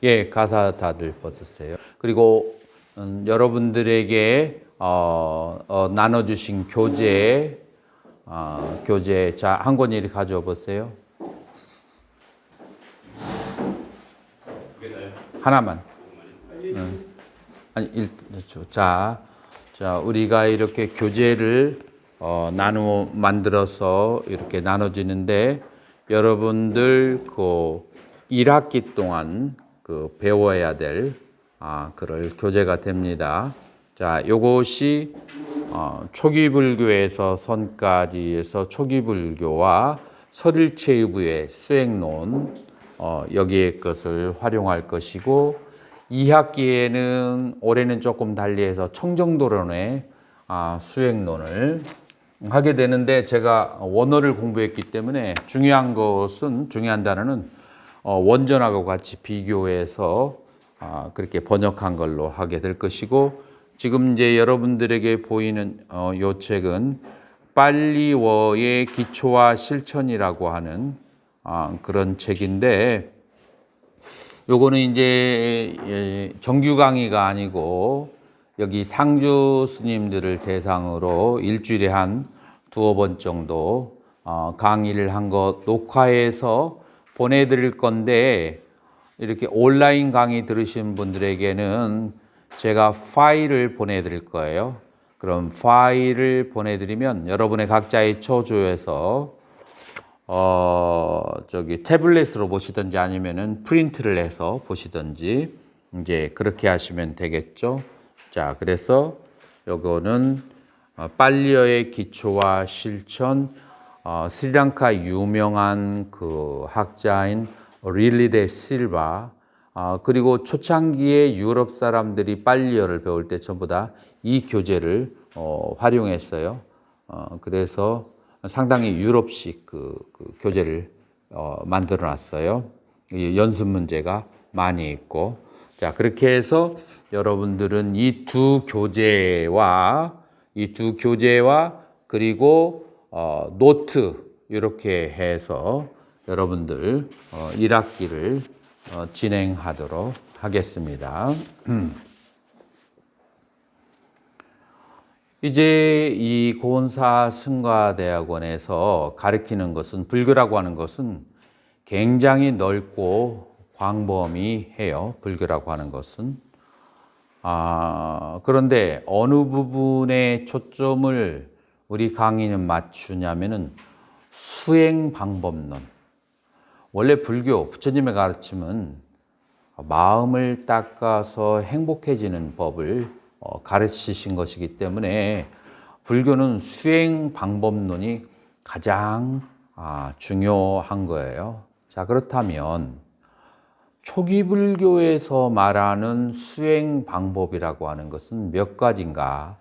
예, 가사 다들 벗으세요. 그리고 여러분들에게 나눠주신 교재 자, 한 권 이리 가져와 보세요. 하나만. 아니, 자, 우리가 이렇게 교재를 나누어 만들어서 이렇게 나눠지는데 여러분들 그 1학기 동안 그 배워야 될 그럴 교재가 됩니다. 자, 요것이 초기 불교에서 선까지에서 초기 불교와 설일체유부의 수행론 여기에 것을 활용할 것이고 2학기에는 올해는 조금 달리해서 청정도론의 수행론을 하게 되는데 제가 원어를 공부했기 때문에 중요한 단어는 원전하고 같이 비교해서 그렇게 번역한 걸로 하게 될 것이고 지금 이제 여러분들에게 보이는 요 책은 빨리워의 기초와 실천이라고 하는 그런 책인데 요거는 이제 정규 강의가 아니고 여기 상주 스님들을 대상으로 일주일에 한 두어 번 정도 강의를 한 거 녹화해서 보내드릴 건데 이렇게 온라인 강의 들으신 분들에게는 제가 파일을 보내드릴 거예요. 그럼 파일을 보내드리면 여러분의 각자의 처조에서 태블릿으로 보시든지 아니면은 프린트를 해서 보시든지 이제 그렇게 하시면 되겠죠. 자, 그래서 요거는 빨리어의 기초와 실천, 스리랑카 유명한 그 학자인 릴리 데 실바, 그리고 초창기에 유럽 사람들이 빨리어를 배울 때 전부 다 이 교재를 활용했어요. 그래서 상당히 유럽식 그 교재를 만들어 놨어요. 연습 문제가 많이 있고. 자, 그렇게 해서 여러분들은 이 두 교재와 그리고 노트 이렇게 해서 여러분들 1학기를 진행하도록 하겠습니다. 이제 이 고은사 승가대학원에서 가르치는 것은 불교라고 하는 것은 굉장히 넓고 광범위해요. 불교라고 하는 것은. 그런데 어느 부분에 초점을 우리 강의는 맞추냐면은 수행 방법론. 원래 불교 부처님의 가르침은 마음을 닦아서 행복해지는 법을 가르치신 것이기 때문에 불교는 수행 방법론이 가장 중요한 거예요. 자, 그렇다면 초기 불교에서 말하는 수행 방법이라고 하는 것은 몇 가지인가?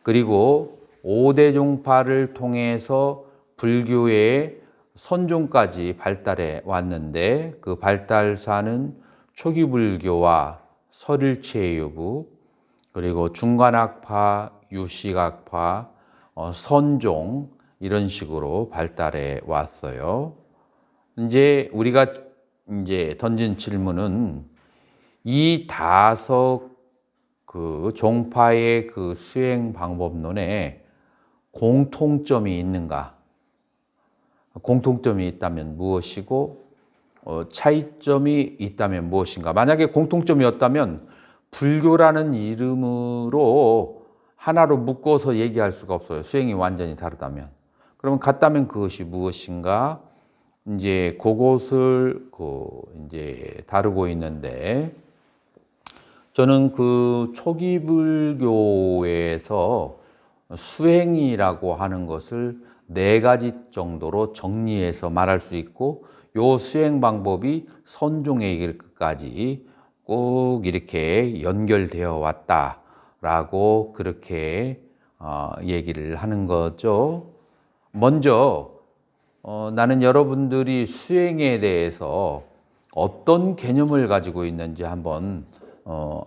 그리고 5대 종파를 통해서 불교의 선종까지 발달해 왔는데 그 발달사는 초기 불교와 설일체유부 그리고 중간학파, 유식학파, 선종 이런 식으로 발달해 왔어요. 이제 우리가 이제 던진 질문은 이 다섯 그 종파의 그 수행 방법론에 공통점이 있는가? 공통점이 있다면 무엇이고 차이점이 있다면 무엇인가? 만약에 공통점이었다면 불교라는 이름으로 하나로 묶어서 얘기할 수가 없어요. 수행이 완전히 다르다면. 그러면 같다면 그것이 무엇인가? 이제 그것을 이제 다루고 있는데 저는 그 초기 불교에서 수행이라고 하는 것을 4가지 정도로 정리해서 말할 수 있고 요 수행 방법이 선종에 이르기까지 꼭 이렇게 연결되어 왔다라고 그렇게 얘기를 하는 거죠. 먼저 나는 여러분들이 수행에 대해서 어떤 개념을 가지고 있는지 한번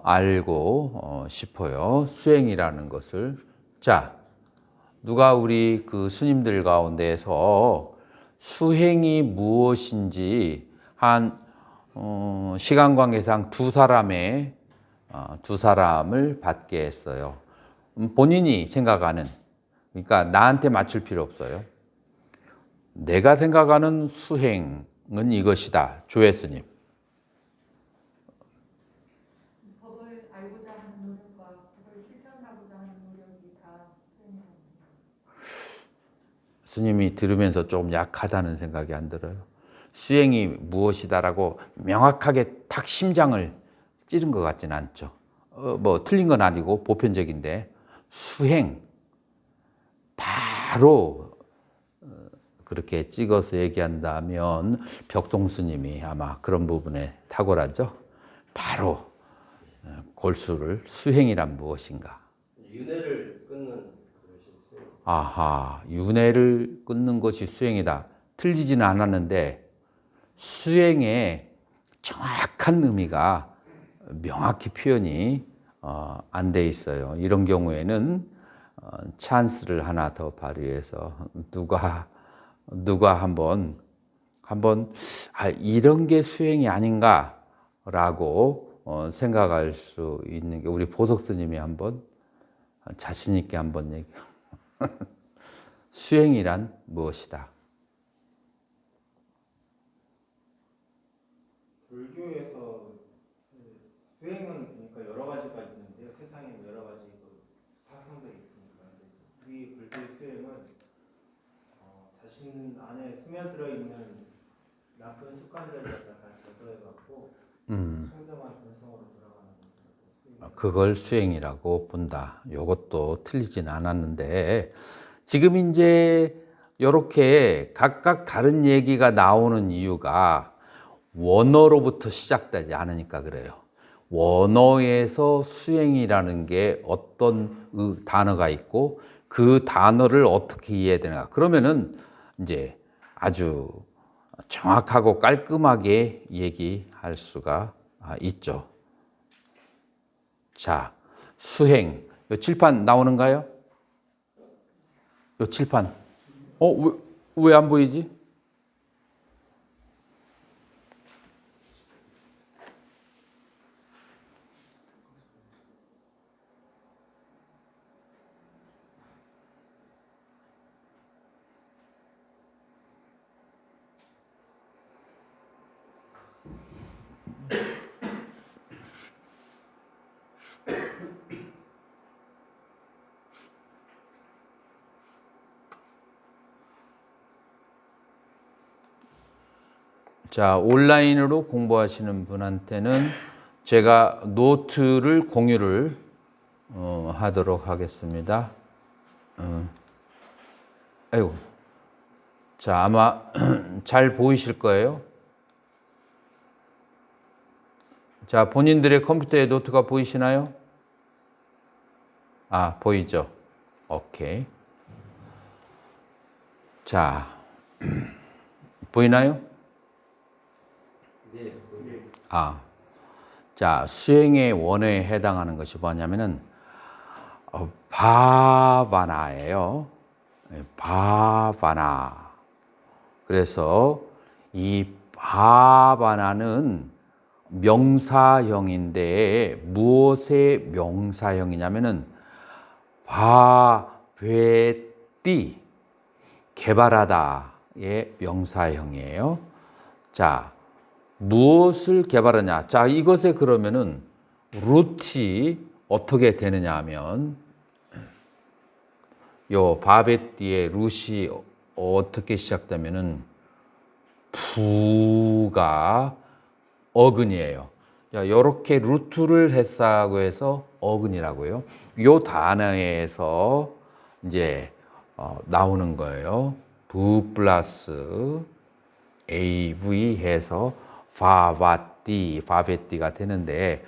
알고 싶어요. 수행이라는 것을. 자, 누가 우리 그 스님들 가운데서 수행이 무엇인지 한 시간 관계상 두 사람을 받게 했어요. 본인이 생각하는, 그러니까 나한테 맞출 필요 없어요. 내가 생각하는 수행은 이것이다. 조혜스님. 법을 알고자 하는 노력과 법을 실천하고자 하는 노력이 다 수행이라고. 스님이 들으면서 조금 약하다는 생각이 안 들어요. 수행이 무엇이다라고 명확하게 탁 심장을 찌른 것 같지는 않죠. 뭐 틀린 건 아니고 보편적인데 수행 바로 그렇게 찍어서 얘기한다면 벽동 스님이 아마 그런 부분에 탁월하죠. 바로 골수를 수행이란 무엇인가. 윤회를 끊는 것이 수행. 아하, 윤회를 끊는 것이 수행이다. 틀리지는 않았는데 수행의 정확한 의미가 명확히 표현이 안 돼 있어요. 이런 경우에는 찬스를 하나 더 발휘해서 누가 한번 이런 게 수행이 아닌가라고 생각할 수 있는 게 우리 보석 스님이 한번 자신 있게 한번 얘기. 수행이란 무엇이다? 불교에서 수행은 그러니까 여러 가지가 있는데요. 세상에 여러 가지 사상들이 있으니까 우리 불교의 수행은 자신 안에 스며들어 있는 나쁜 습관들을 다 제거해갖고 청정한 본성으로 돌아가는 것을 그걸 수행이라고 본다. 이것도 틀리진 않았는데 지금 이제 이렇게 각각 다른 얘기가 나오는 이유가 원어로부터 시작되지 않으니까 그래요. 원어에서 수행이라는 게 어떤 단어가 있고 그 단어를 어떻게 이해해야 되는가. 그러면은 이제 아주 정확하고 깔끔하게 얘기할 수가 있죠. 자, 수행. 요 칠판 나오는가요? 요 칠판. 왜 안 보이지? 자, 온라인으로 공부하시는 분한테는 제가 노트를 공유를 하도록 하겠습니다. 아이고. 자, 아마 잘 보이실 거예요. 자, 본인들의 컴퓨터에 노트가 보이시나요? 보이죠? 오케이. 자, 보이나요? 네. 자, 수행의 원어에 해당하는 것이 뭐냐면은 바바나예요. 바바나. 그래서 이 바바나는 명사형인데 무엇의 명사형이냐면은 바베띠 개발하다의 명사형이에요. 자, 무엇을 개발하냐? 자, 이것에 그러면은 루트이 어떻게 되느냐 하면 요 바베띠의 루시 어떻게 시작되면은 부가 어근이에요. 자, 이렇게 루트를 했다고 해서 어근이라고요. 요 단어에서 이제 나오는 거예요. 부 플러스 AV 해서 바베띠가 되는데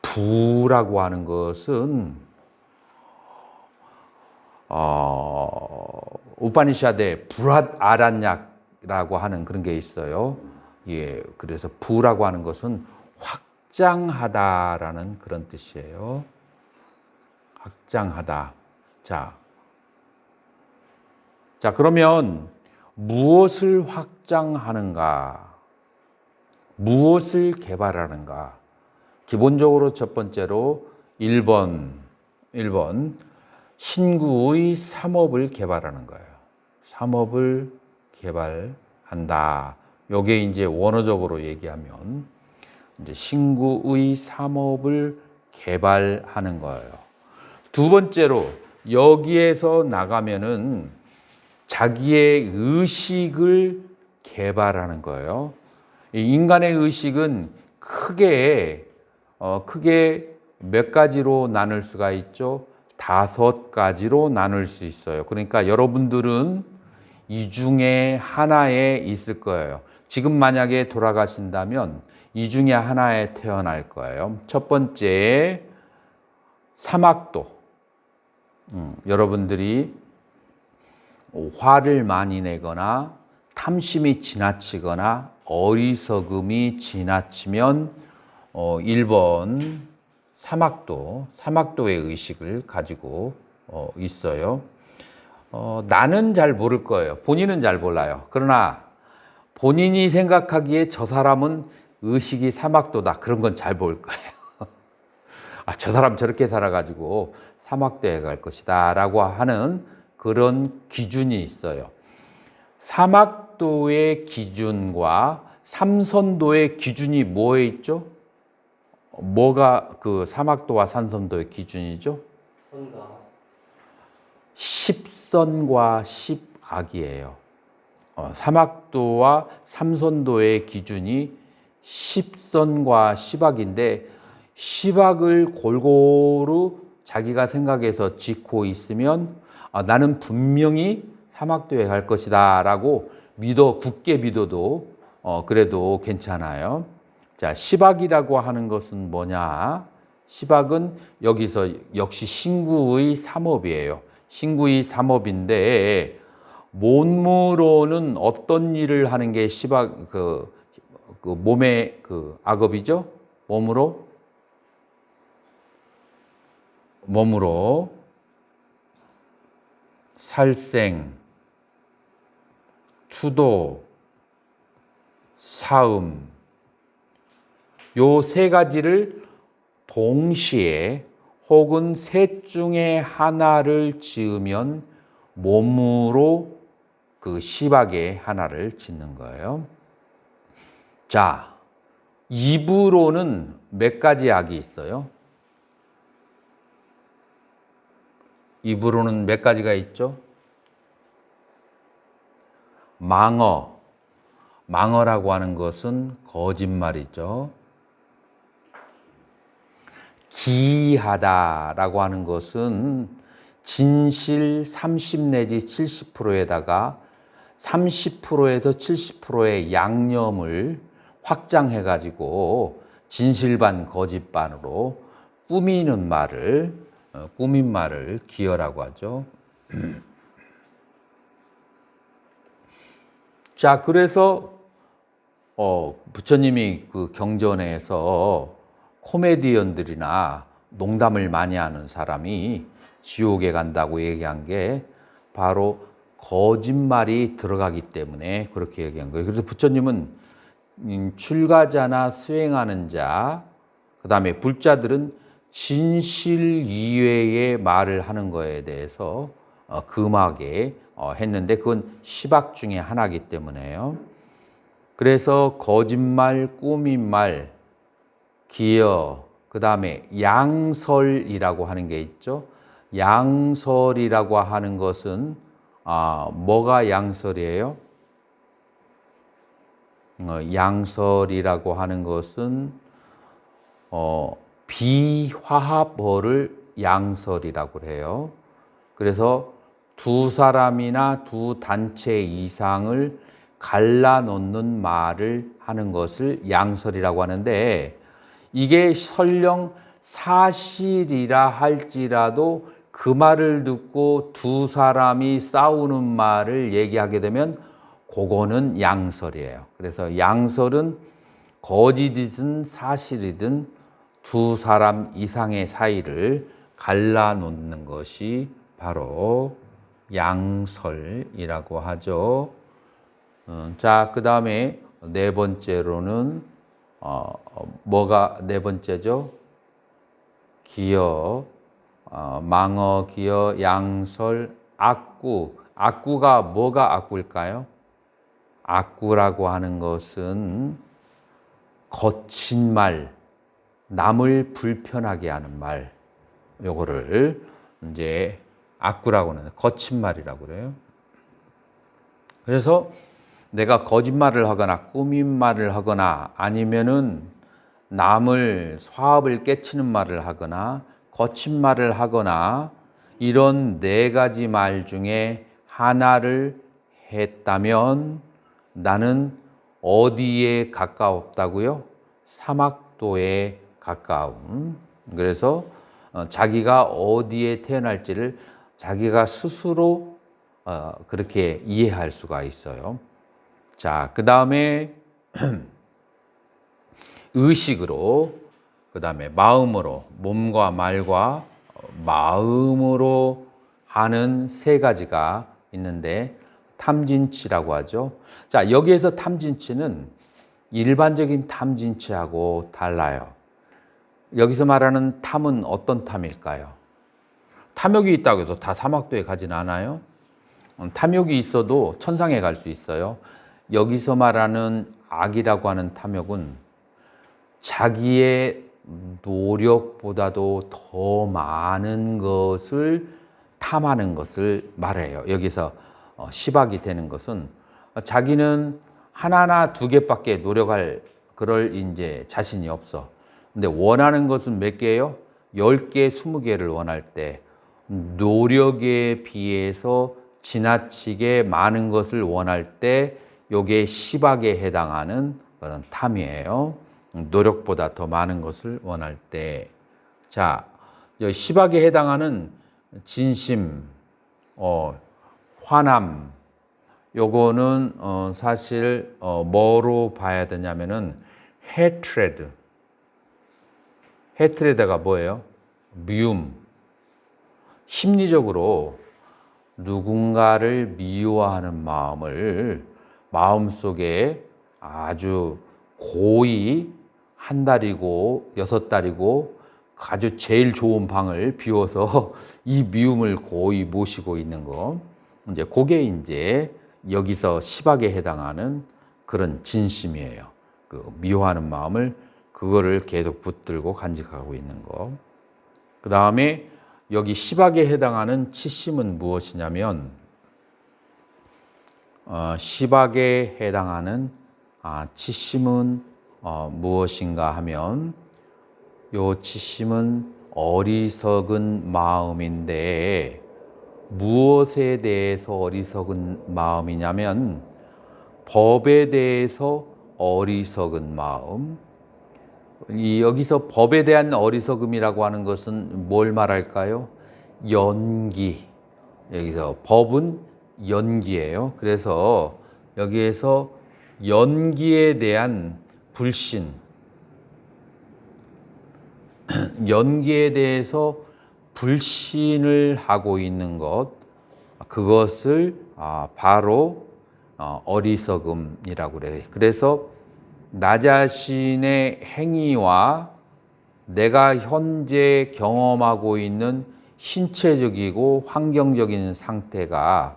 부라고 하는 것은 우파니샤드에 불앗 아란약이라고 하는 그런 게 있어요. 예, 그래서 부라고 하는 것은 확장하다라는 그런 뜻이에요. 확장하다. 자, 그러면 무엇을 확장하는가? 무엇을 개발하는가? 기본적으로 첫 번째로 1번 신구의 삼업을 개발하는 거예요. 삼업을 개발한다. 요게 이제 원어적으로 얘기하면 이제 신구의 삼업을 개발하는 거예요. 두 번째로 여기에서 나가면은 자기의 의식을 개발하는 거예요. 이 인간의 의식은 크게 몇 가지로 나눌 수가 있죠. 5가지로 나눌 수 있어요. 그러니까 여러분들은 이 중에 하나에 있을 거예요. 지금 만약에 돌아가신다면 이 중에 하나에 태어날 거예요. 첫 번째, 사막도. 여러분들이 화를 많이 내거나 탐심이 지나치거나 어리석음이 지나치면 1번 사막도의 의식을 가지고 있어요. 나는 잘 모를 거예요. 본인은 잘 몰라요. 그러나 본인이 생각하기에 저 사람은 의식이 사막도다. 그런 건 잘 볼 거예요. 저 사람 저렇게 살아가지고 사막도에 갈 것이다 라고 하는 그런 기준이 있어요. 사막도의 기준과 삼선도의 기준이 뭐에 있죠? 뭐가 그 사막도와 삼선도의 기준이죠? 선다. 10선과 10악이에요. 사막도와 삼선도의 기준이 10선과 10악인데 10악을 골고루 자기가 생각해서 짓고 있으면 나는 분명히 사막도에 갈 것이다 라고 굳게 믿어도 그래도 괜찮아요. 자, 10악이라고 하는 것은 뭐냐? 10악은 여기서 역시 신구의 삼업이에요. 신구의 삼업인데 몸으로는 어떤 일을 하는 게 10악 그 몸의 그 악업이죠? 몸으로 살생, 투도, 사음 요 3가지를 동시에 혹은 셋 중에 하나를 지으면 몸으로 그 10악의 하나를 짓는 거예요. 자, 입으로는 몇 가지 악이 있어요? 입으로는 몇 가지가 있죠? 망어라고 하는 것은 거짓말이죠. 기이하다라고 하는 것은 진실 30 내지 70%에다가 30%에서 70%의 양념을 확장해 가지고 진실 반 거짓 반으로 꾸민 말을 기여라고 하죠. 자, 그래서 부처님이 그 경전에서 코미디언들이나 농담을 많이 하는 사람이 지옥에 간다고 얘기한 게 바로 거짓말이 들어가기 때문에 그렇게 얘기한 거예요. 그래서 부처님은 출가자나 수행하는 자, 그 다음에 불자들은 진실 이외의 말을 하는 거에 대해서 금하게 했는데 그건 10악 중에 하나이기 때문에요. 그래서 거짓말, 꾸민 말, 기여, 그 다음에 양설이라고 하는 게 있죠. 양설이라고 하는 것은 뭐가 양설이에요? 양설이라고 하는 것은 비화합어를 양설이라고 해요. 그래서 두 사람이나 두 단체 이상을 갈라놓는 말을 하는 것을 양설이라고 하는데 이게 설령 사실이라 할지라도 그 말을 듣고 두 사람이 싸우는 말을 얘기하게 되면 그거는 양설이에요. 그래서 양설은 거짓이든 사실이든 두 사람 이상의 사이를 갈라놓는 것이 바로 양설이라고 하죠. 자, 그 다음에 4번째로는 뭐가 네 번째죠? 기여, 망어, 기여, 양설, 악구. 악구가 뭐가 악구일까요? 악구라고 하는 것은 거친 말, 남을 불편하게 하는 말, 요거를 이제 악구라고 하는 거친 말이라고 그래요. 그래서 내가 거짓말을 하거나 꾸민 말을 하거나 아니면은 남을 화합을 깨치는 말을 하거나 거친 말을 하거나 이런 네 가지 말 중에 하나를 했다면 나는 어디에 가까웠다고요? 사막도에 가까움. 그래서 자기가 어디에 태어날지를 자기가 스스로 그렇게 이해할 수가 있어요. 자, 그 다음에 의식으로, 그 다음에 마음으로, 몸과 말과 마음으로 하는 세 가지가 있는데 탐진치라고 하죠. 자, 여기에서 탐진치는 일반적인 탐진치하고 달라요. 여기서 말하는 탐은 어떤 탐일까요? 탐욕이 있다고 해서 다 사막도에 가진 않아요. 탐욕이 있어도 천상에 갈 수 있어요. 여기서 말하는 악이라고 하는 탐욕은 자기의 노력보다도 더 많은 것을 탐하는 것을 말해요. 여기서 시박이 되는 것은 자기는 하나나 두 개밖에 노력할 그럴 이제 자신이 없어. 근데 원하는 것은 몇 개예요? 10개, 20개를 원할 때 노력에 비해서 지나치게 많은 것을 원할 때 요게 시박에 해당하는 그런 탐이에요. 노력보다 더 많은 것을 원할 때. 자, 시박에 해당하는 진심, 화남, 요거는 사실 뭐로 봐야 되냐면은 hatred. hatred가 뭐예요? 미움. 심리적으로 누군가를 미워하는 마음을 마음속에 아주 고이 한 달이고 6달이고 아주 제일 좋은 방을 비워서 이 미움을 고이 모시고 있는 거. 이제 그게 이제 여기서 시박에 해당하는 그런 진심이에요. 그 미워하는 마음을 그거를 계속 붙들고 간직하고 있는 거. 그 다음에 여기 시박에 해당하는 치심은 무엇이냐면 시박에 해당하는 치심은 무엇인가 하면 요 치심은 어리석은 마음인데 무엇에 대해서 어리석은 마음이냐면 법에 대해서 어리석은 마음. 여기서 법에 대한 어리석음이라고 하는 것은 뭘 말할까요? 연기. 여기서 법은 연기예요. 그래서 여기에서 연기에 대한 불신, 연기에 대해서 불신을 하고 있는 것, 그것을 바로 어리석음이라고 그래요. 그래서 나 자신의 행위와 내가 현재 경험하고 있는 신체적이고 환경적인 상태가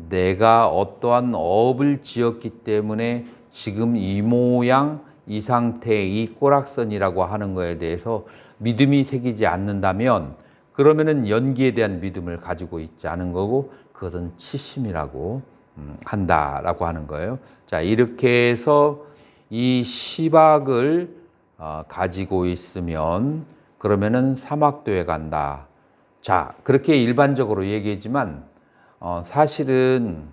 내가 어떠한 업을 지었기 때문에 지금 이 모양, 이 상태, 이 꼬락선이라고 하는 거에 대해서 믿음이 새기지 않는다면 그러면은 연기에 대한 믿음을 가지고 있지 않은 거고 그것은 치심이라고 한다라고 하는 거예요. 자, 이렇게 해서 이 시박을 가지고 있으면 그러면은 사막도에 간다. 자, 그렇게 일반적으로 얘기하지만 사실은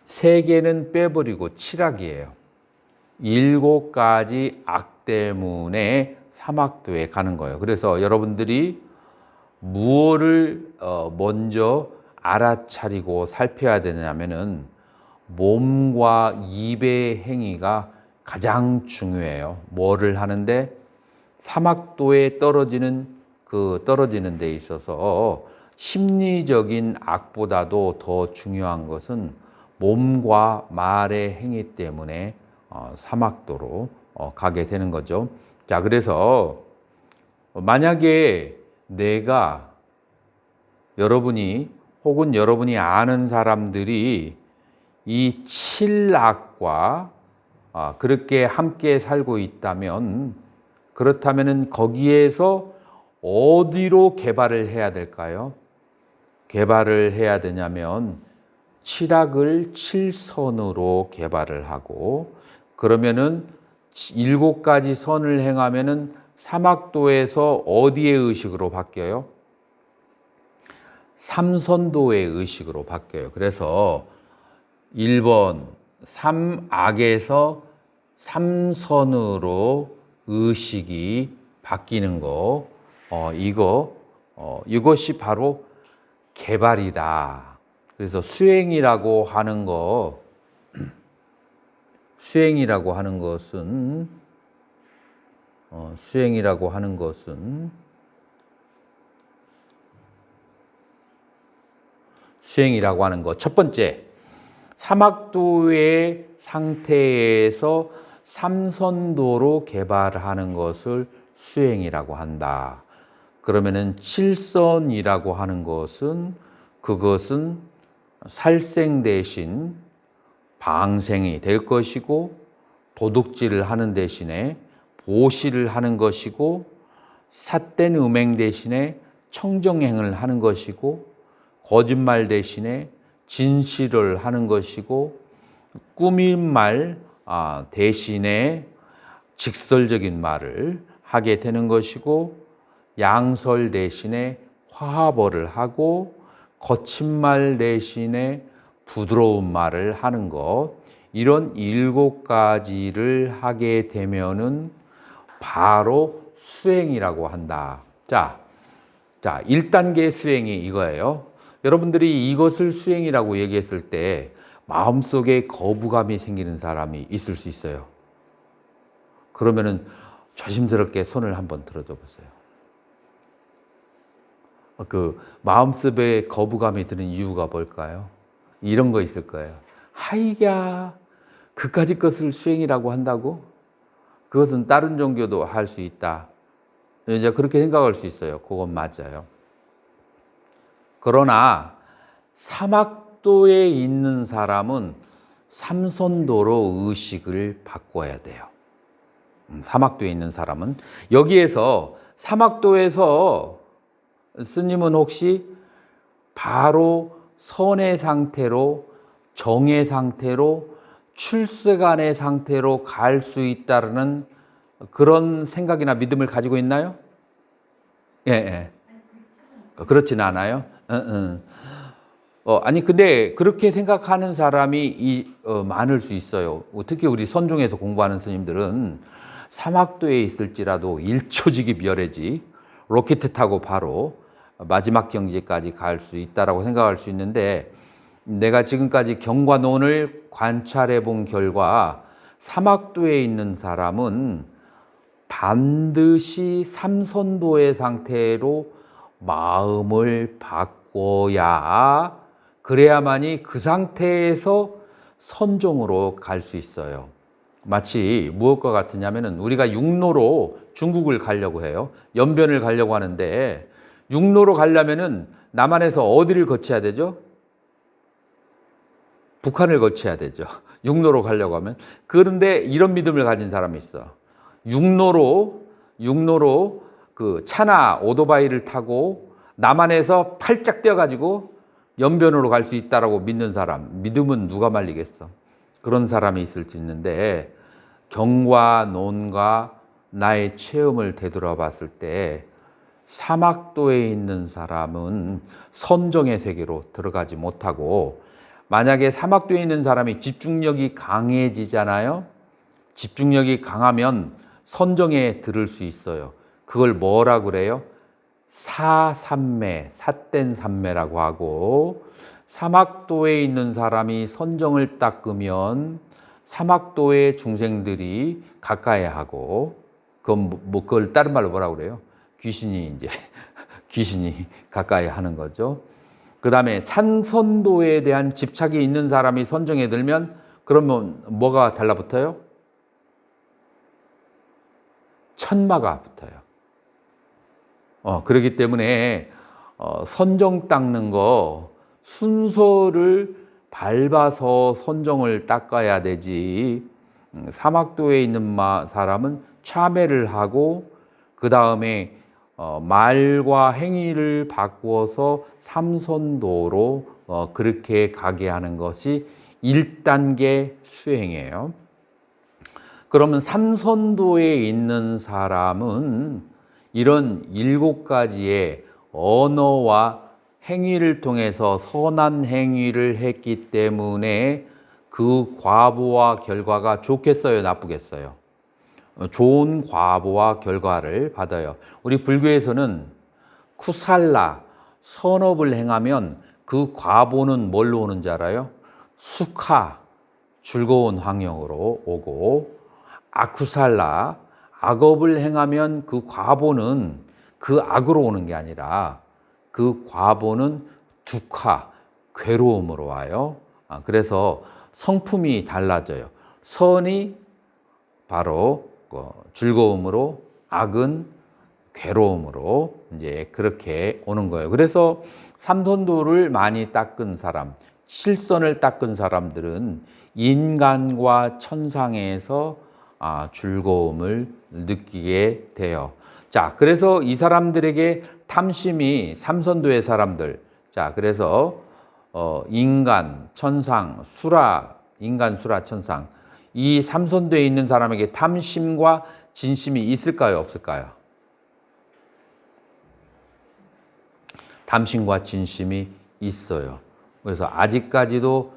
3개는 빼버리고 7악이에요. 7가지 악 때문에 사막도에 가는 거예요. 그래서 여러분들이 무엇을 먼저 알아차리고 살펴야 되냐면은 몸과 입의 행위가 가장 중요해요. 뭐를 하는데 사막도에 떨어지는 데 있어서 심리적인 악보다도 더 중요한 것은 몸과 말의 행위 때문에 사막도로 가게 되는 거죠. 자, 그래서 만약에 내가 여러분이 혹은 여러분이 아는 사람들이 이 칠악과 그렇게 함께 살고 있다면 그렇다면은 거기에서 어디로 개발을 해야 될까요? 개발을 해야 되냐면 칠악을 칠선으로 개발을 하고 그러면은 7가지 선을 행하면은 사막도에서 어디의 의식으로 바뀌어요? 삼선도의 의식으로 바뀌어요. 그래서 1번 삼악에서 삼선으로 의식이 바뀌는 거, 이것이 바로 개발이다. 그래서 수행이라고 하는 것은 첫 번째, 사막도의 상태에서 삼선도로 개발하는 것을 수행이라고 한다. 그러면은 칠선이라고 하는 것은 그것은 살생 대신 방생이 될 것이고 도둑질을 하는 대신에 보시를 하는 것이고 삿된 음행 대신에 청정행을 하는 것이고 거짓말 대신에 진실을 하는 것이고 꾸민 말 대신에 직설적인 말을 하게 되는 것이고 양설 대신에 화합어를 하고 거친 말 대신에 부드러운 말을 하는 것, 이런 7가지를 하게 되면은 바로 수행이라고 한다. 자, 1단계 수행이 이거예요. 여러분들이 이것을 수행이라고 얘기했을 때 마음속에 거부감이 생기는 사람이 있을 수 있어요. 그러면은 조심스럽게 손을 한번 들어줘 보세요. 그 마음속에 거부감이 드는 이유가 뭘까요? 이런 거 있을 거예요. 하이야, 그까짓 것을 수행이라고 한다고? 그것은 다른 종교도 할 수 있다. 이제 그렇게 생각할 수 있어요. 그건 맞아요. 그러나 사막도에 있는 사람은 삼선도로 의식을 바꿔야 돼요. 사막도에 있는 사람은 여기에서 사막도에서 스님은 혹시 바로 선의 상태로 정의 상태로 출세간의 상태로 갈 수 있다는 그런 생각이나 믿음을 가지고 있나요? 예. 그렇지는 않아요. 아니 근데 그렇게 생각하는 사람이 많을 수 있어요. 특히 우리 선종에서 공부하는 스님들은 사막도에 있을지라도 일초지기 멸해지 로켓 타고 바로 마지막 경지까지 갈 수 있다라고 생각할 수 있는데, 내가 지금까지 경과론을 관찰해 본 결과 사막도에 있는 사람은 반드시 삼선도의 상태로 마음을 바꿔야 그래야만이 그 상태에서 선종으로 갈 수 있어요. 마치 무엇과 같으냐면은 우리가 육로로 중국을 가려고 해요. 연변을 가려고 하는데 육로로 가려면은 남한에서 어디를 거쳐야 되죠? 북한을 거쳐야 되죠. 육로로 가려고 하면. 그런데 이런 믿음을 가진 사람이 있어. 육로로 그 차나 오토바이를 타고 남한에서 팔짝 뛰어가지고 연변으로 갈 수 있다라고 믿는 사람. 믿으면 누가 말리겠어. 그런 사람이 있을 수 있는데, 경과 논과 나의 체험을 되돌아봤을 때 사막도에 있는 사람은 선정의 세계로 들어가지 못하고, 만약에 사막도에 있는 사람이 집중력이 강해지잖아요. 집중력이 강하면 선정에 들을 수 있어요. 그걸 뭐라 그래요? 사삼매, 삿된 삼매라고 하고, 사막도에 있는 사람이 선정을 닦으면 사막도의 중생들이 가까이 하고, 그걸 다른 말로 뭐라 그래요? 귀신이 가까이 하는 거죠. 그 다음에 산선도에 대한 집착이 있는 사람이 선정에 들면 그러면 뭐가 달라붙어요? 천마가 붙어요. 그렇기 때문에 선정 닦는 거 순서를 밟아서 선정을 닦아야 되지. 사막도에 있는 사람은 참회를 하고 그 다음에 말과 행위를 바꾸어서 삼선도로 그렇게 가게 하는 것이 1단계 수행이에요. 그러면 삼선도에 있는 사람은 이런 7가지의 언어와 행위를 통해서 선한 행위를 했기 때문에 그 과보와 결과가 좋겠어요, 나쁘겠어요? 좋은 과보와 결과를 받아요. 우리 불교에서는 쿠살라, 선업을 행하면 그 과보는 뭘로 오는지 알아요? 수카, 즐거운 환경으로 오고, 아쿠살라, 악업을 행하면 그 과보는 그 악으로 오는 게 아니라 그 과보는 두카, 괴로움으로 와요. 그래서 성품이 달라져요. 선이 바로 즐거움으로, 악은 괴로움으로 이제 그렇게 오는 거예요. 그래서 삼선도를 많이 닦은 사람, 실선을 닦은 사람들은 인간과 천상에서 즐거움을 느끼게 돼요. 자, 그래서 이 사람들에게 탐심이 삼선도의 사람들. 자, 그래서 인간, 천상, 수라, 인간, 수라, 천상. 이 삼선도에 있는 사람에게 탐심과 진심이 있을까요, 없을까요? 탐심과 진심이 있어요. 그래서 아직까지도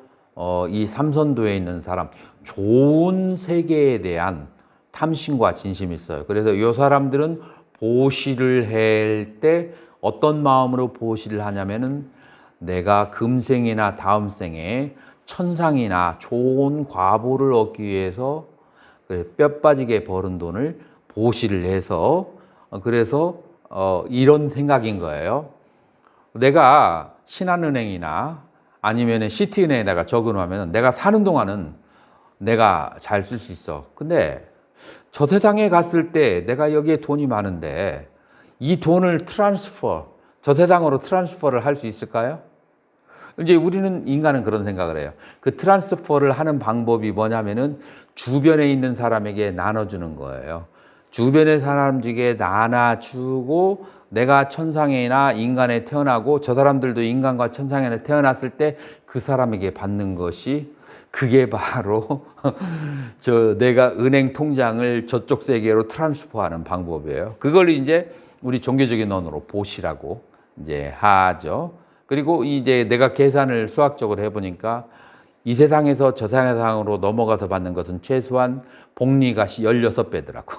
이 삼선도에 있는 사람, 좋은 세계에 대한 탐심과 진심이 있어요. 그래서 이 사람들은 보시를 할 때 어떤 마음으로 보시를 하냐면은 내가 금생이나 다음 생에 천상이나 좋은 과보를 얻기 위해서 뼈 빠지게 벌은 돈을 보시를 해서 그래서 이런 생각인 거예요. 내가 신한은행이나 아니면 시티은행에다가 적어놓으면 내가 사는 동안은 내가 잘 쓸 수 있어. 근데 저 세상에 갔을 때 내가 여기에 돈이 많은데 이 돈을 저 세상으로 트랜스퍼를 할 수 있을까요? 이제 우리는 인간은 그런 생각을 해요. 그 트랜스퍼를 하는 방법이 뭐냐면은 주변에 있는 사람에게 나눠주는 거예요. 주변의 사람에게 나눠주고 내가 천상이나 인간에 태어나고 저 사람들도 인간과 천상에 태어났을 때 그 사람에게 받는 것이 그게 바로 내가 은행 통장을 저쪽 세계로 트랜스퍼하는 방법이에요. 그걸 이제 우리 종교적인 언어로 보시라고 이제 하죠. 그리고 이제 내가 계산을 수학적으로 해보니까 이 세상에서 저 세상으로 넘어가서 받는 것은 최소한 복리가 16배더라고.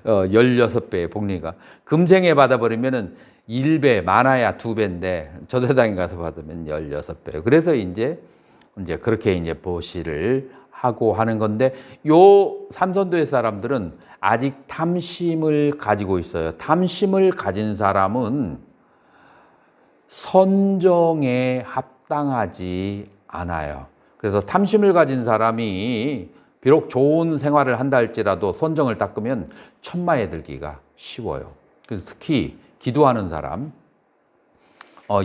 16배의 복리가. 금생에 받아버리면은 1배, 많아야 2배인데 저 세상에 가서 받으면 16배. 그래서 이제 그렇게 이제 보시를 하고 하는 건데 요 삼선도의 사람들은 아직 탐심을 가지고 있어요. 탐심을 가진 사람은 선정에 합당하지 않아요. 그래서 탐심을 가진 사람이 비록 좋은 생활을 한다 할지라도 선정을 닦으면 천마에 들기가 쉬워요. 그래서 특히 기도하는 사람,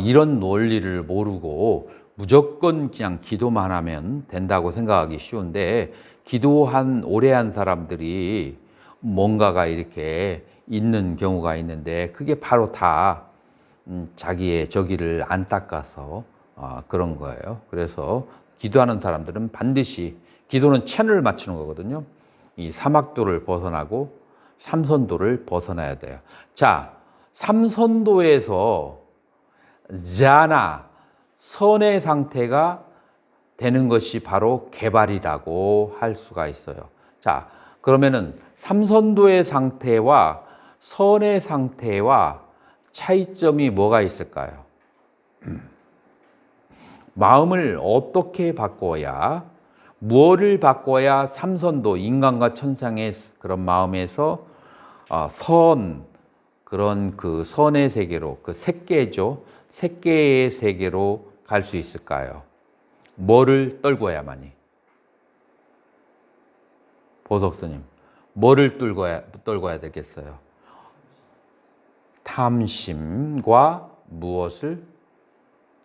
이런 논리를 모르고 무조건 그냥 기도만 하면 된다고 생각하기 쉬운데 기도한 오래 한 사람들이 뭔가가 이렇게 있는 경우가 있는데 그게 바로 다 자기의 저기를 안 닦아서 그런 거예요. 그래서 기도하는 사람들은 반드시 기도는 채널을 맞추는 거거든요. 이 사막도를 벗어나고 삼선도를 벗어나야 돼요. 자, 삼선도에서 자나 선의 상태가 되는 것이 바로 개발이라고 할 수가 있어요. 자, 그러면은 삼선도의 상태와 선의 상태와 차이점이 뭐가 있을까요? 마음을 어떻게 바꿔야, 무엇을 바꿔야 삼선도, 인간과 천상의 그런 마음에서 그런 그 선의 세계로, 그 색계죠. 색계의 세계로 갈 수 있을까요? 뭐를 떨궈야만이? 보석스님, 뭐를 떨궈야 되겠어요? 탐심과 무엇을?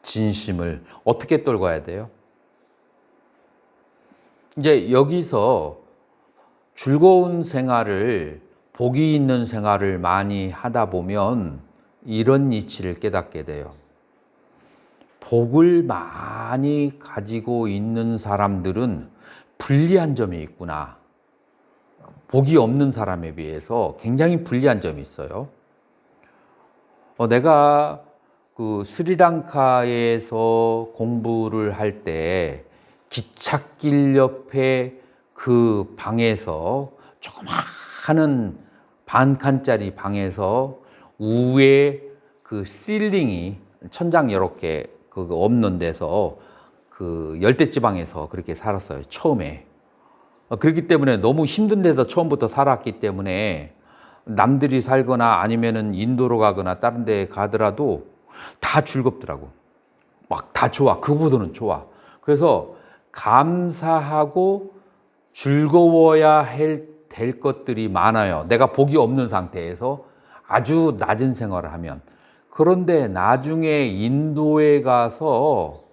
진심을 어떻게 떨궈야 돼요? 이제 여기서 즐거운 생활을, 복이 있는 생활을 많이 하다 보면 이런 이치를 깨닫게 돼요. 복을 많이 가지고 있는 사람들은 불리한 점이 있구나. 복이 없는 사람에 비해서 굉장히 불리한 점이 있어요. 내가 그 스리랑카에서 공부를 할 때 기찻길 옆에 그 방에서 조그마한 반칸짜리 방에서 위에 그 실링이 천장 이렇게 그 없는 데서 그 열대지방에서 그렇게 살았어요. 처음에. 그렇기 때문에 너무 힘든 데서 처음부터 살았기 때문에 남들이 살거나 아니면은 인도로 가거나 다른 데 가더라도 다 즐겁더라고. 막 다 좋아. 그보다는 좋아. 그래서 감사하고 즐거워야 될 것들이 많아요. 내가 복이 없는 상태에서 아주 낮은 생활을 하면. 그런데 나중에 인도에 가서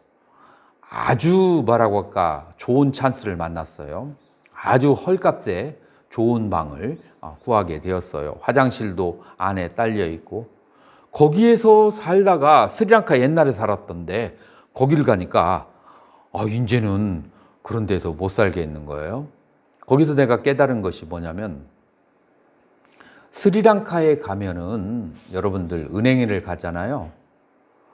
아주 뭐라고 할까 좋은 찬스를 만났어요. 아주 헐값에 좋은 방을 구하게 되었어요. 화장실도 안에 딸려 있고. 거기에서 살다가 스리랑카 옛날에 살았던데 거기를 가니까 이제는 그런 데서 못 살겠는 거예요. 거기서 내가 깨달은 것이 뭐냐면 스리랑카에 가면은 여러분들 은행을 가잖아요.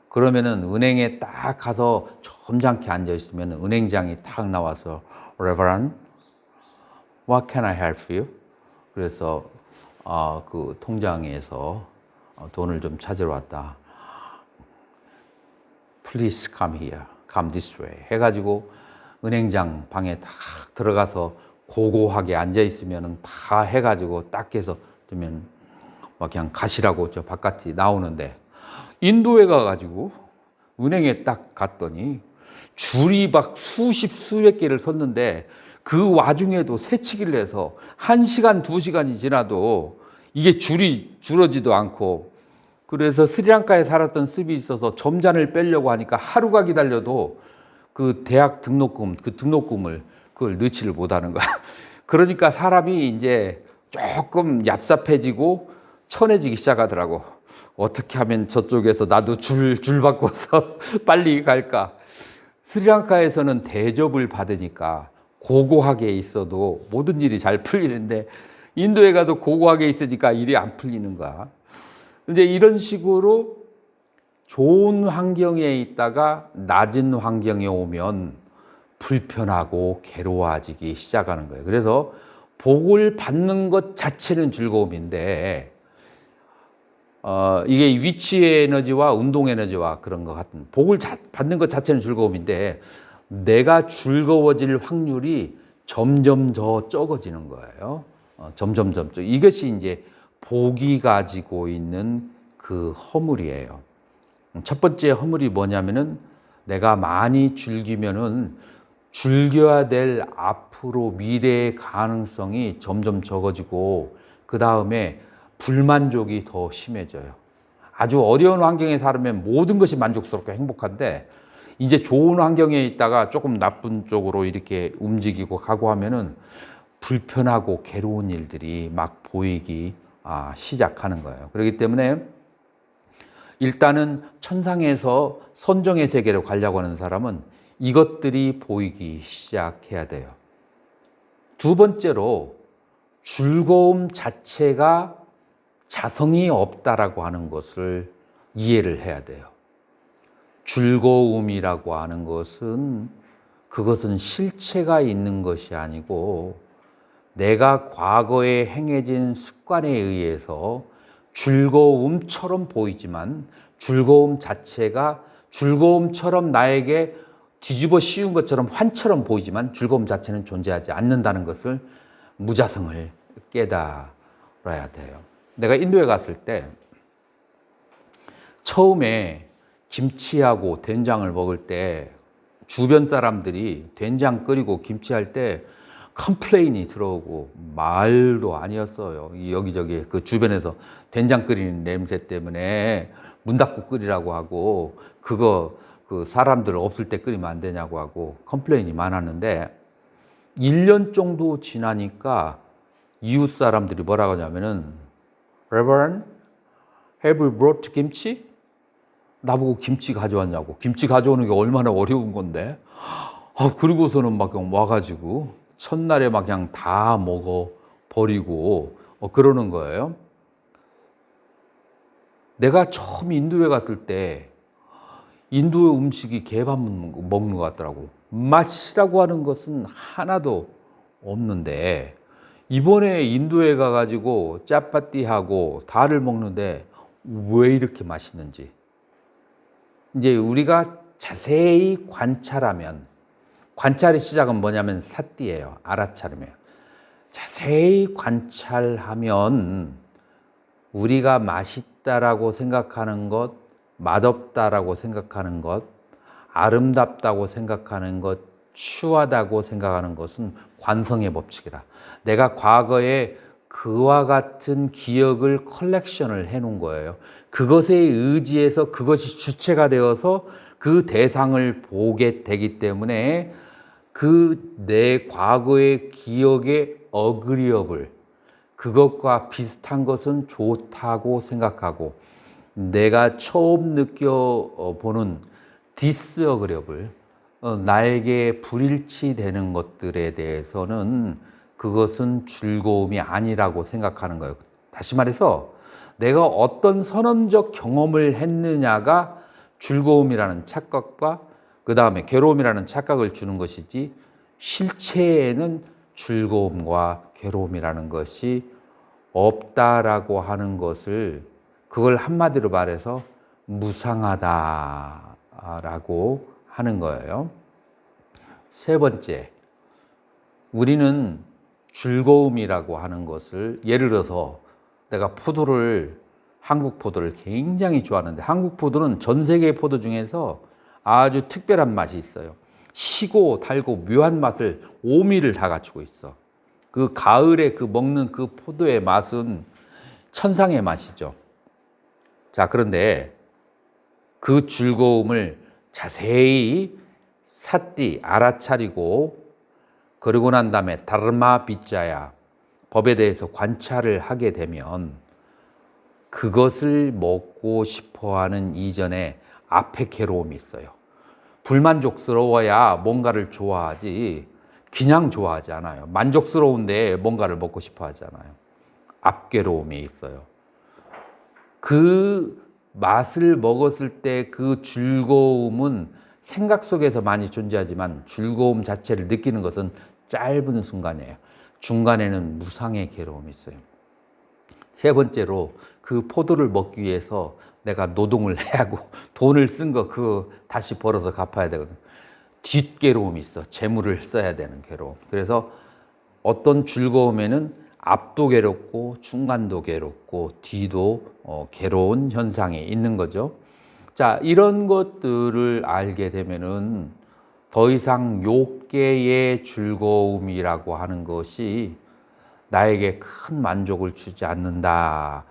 그러면은 은행에 딱 가서 점잖게 앉아 있으면 은행장이 딱 나와서 Reverend, what can I help you? 그래서 그 통장에서 돈을 좀 찾으러 왔다. Please come here, come this way. 해가지고 은행장 방에 딱 들어가서 고고하게 앉아 있으면 다 해가지고 딱 해서 되면 막 그냥 가시라고 저 바깥이 나오는데 인도에 가가지고 은행에 딱 갔더니 줄이 막 수백 개를 섰는데 그 와중에도 새치기를 해서 1시간, 2시간이 지나도 이게 줄이 줄어지도 않고 그래서 스리랑카에 살았던 습이 있어서 점잔을 빼려고 하니까 하루가 기다려도 그 대학 등록금, 그 등록금을 그걸 넣지를 못하는 거야. 그러니까 사람이 이제 조금 얍삽해지고 천해지기 시작하더라고. 어떻게 하면 저쪽에서 나도 줄 바꿔서 빨리 갈까. 스리랑카에서는 대접을 받으니까 고고하게 있어도 모든 일이 잘 풀리는데 인도에 가도 고고하게 있으니까 일이 안 풀리는 거야. 이제 이런 식으로 좋은 환경에 있다가 낮은 환경에 오면 불편하고 괴로워지기 시작하는 거예요. 그래서 복을 받는 것 자체는 즐거움인데 이게 위치 에너지와 운동 에너지와 그런 것 같은 복을 받는 것 자체는 즐거움인데 내가 즐거워질 확률이 점점 더 적어지는 거예요. 점점. 이것이 이제 복이 가지고 있는 그 허물이에요. 첫 번째 허물이 뭐냐면은 내가 많이 즐기면은 즐겨야 될 앞으로 미래의 가능성이 점점 적어지고 그 다음에 불만족이 더 심해져요. 아주 어려운 환경에 살면 모든 것이 만족스럽고 행복한데 이제 좋은 환경에 있다가 조금 나쁜 쪽으로 이렇게 움직이고 가고 하면은 불편하고 괴로운 일들이 막 보이기 시작하는 거예요. 그렇기 때문에 일단은 천상에서 선정의 세계로 가려고 하는 사람은 이것들이 보이기 시작해야 돼요. 두 번째로 즐거움 자체가 자성이 없다라고 하는 것을 이해를 해야 돼요. 즐거움이라고 하는 것은 그것은 실체가 있는 것이 아니고 내가 과거에 행해진 습관에 의해서 즐거움처럼 보이지만 즐거움 자체가 즐거움처럼 나에게 뒤집어 씌운 것처럼 환처럼 보이지만 즐거움 자체는 존재하지 않는다는 것을 무자성을 깨달아야 돼요. 내가 인도에 갔을 때 처음에 김치하고 된장을 먹을 때 주변 사람들이 된장 끓이고 김치할 때 컴플레인이 들어오고 말도 아니었어요. 여기저기 그 주변에서 된장 끓이는 냄새 때문에 문 닫고 끓이라고 하고 그거 그 사람들 없을 때 끓이면 안 되냐고 하고 컴플레인이 많았는데 1년 정도 지나니까 이웃 사람들이 뭐라고 하냐면은 Reverend, have you brought 김치? 나보고 김치 가져왔냐고. 김치 가져오는 게 얼마나 어려운 건데. 그리고서는 막 와가지고 첫날에 막 그냥 다 먹어 버리고 그러는 거예요. 내가 처음 인도에 갔을 때 인도의 음식이 개밥 먹는 것 같더라고. 맛이라고 하는 것은 하나도 없는데 이번에 인도에 가가지고 짜파띠하고 달을 먹는데 왜 이렇게 맛있는지 이제 우리가 자세히 관찰하면 관찰의 시작은 뭐냐면 사띠예요. 알아차림이에요. 자세히 관찰하면 우리가 맛있다라고 생각하는 것, 맛없다라고 생각하는 것, 아름답다고 생각하는 것, 추하다고 생각하는 것은 관성의 법칙이라. 내가 과거에 그와 같은 기억을 컬렉션을 해놓은 거예요. 그것에 의지해서 그것이 주체가 되어서 그 대상을 보게 되기 때문에 그 내 과거의 기억의 어그리어블 그것과 비슷한 것은 좋다고 생각하고 내가 처음 느껴보는 디스어그리어블 나에게 불일치되는 것들에 대해서는 그것은 즐거움이 아니라고 생각하는 거예요. 다시 말해서 내가 어떤 선언적 경험을 했느냐가 즐거움이라는 착각과 그 다음에 괴로움이라는 착각을 주는 것이지 실체에는 즐거움과 괴로움이라는 것이 없다라고 하는 것을 그걸 한마디로 말해서 무상하다라고 하는 거예요. 세 번째, 우리는 즐거움이라고 하는 것을 예를 들어서 내가 한국 포도를 굉장히 좋아하는데 한국 포도는 전 세계의 포도 중에서 아주 특별한 맛이 있어요. 시고 달고 묘한 맛을 5미를 다 갖추고 있어. 그 가을에 먹는 그 포도의 맛은 천상의 맛이죠. 자, 그런데 그 즐거움을 자세히 사띠 알아차리고 그러고 난 다음에 다르마 비자야 법에 대해서 관찰을 하게 되면 그것을 먹고 싶어하는 이전에 앞에 괴로움이 있어요. 불만족스러워야 뭔가를 좋아하지 그냥 좋아하지 않아요. 만족스러운데 뭔가를 먹고 싶어 하잖아요. 앞괴로움이 있어요. 그 맛을 먹었을 때 그 즐거움은 생각 속에서 많이 존재하지만 즐거움 자체를 느끼는 것은 짧은 순간이에요. 중간에는 무상의 괴로움이 있어요. 세 번째로 그 포도를 먹기 위해서 내가 노동을 해야 하고 돈을 쓴 거 그거 다시 벌어서 갚아야 되거든. 뒷괴로움이 있어. 재물을 써야 되는 괴로움. 그래서 어떤 즐거움에는 앞도 괴롭고 중간도 괴롭고 뒤도 괴로운 현상이 있는 거죠. 자, 이런 것들을 알게 되면은 더 이상 욕계의 즐거움이라고 하는 것이 나에게 큰 만족을 주지 않는다라고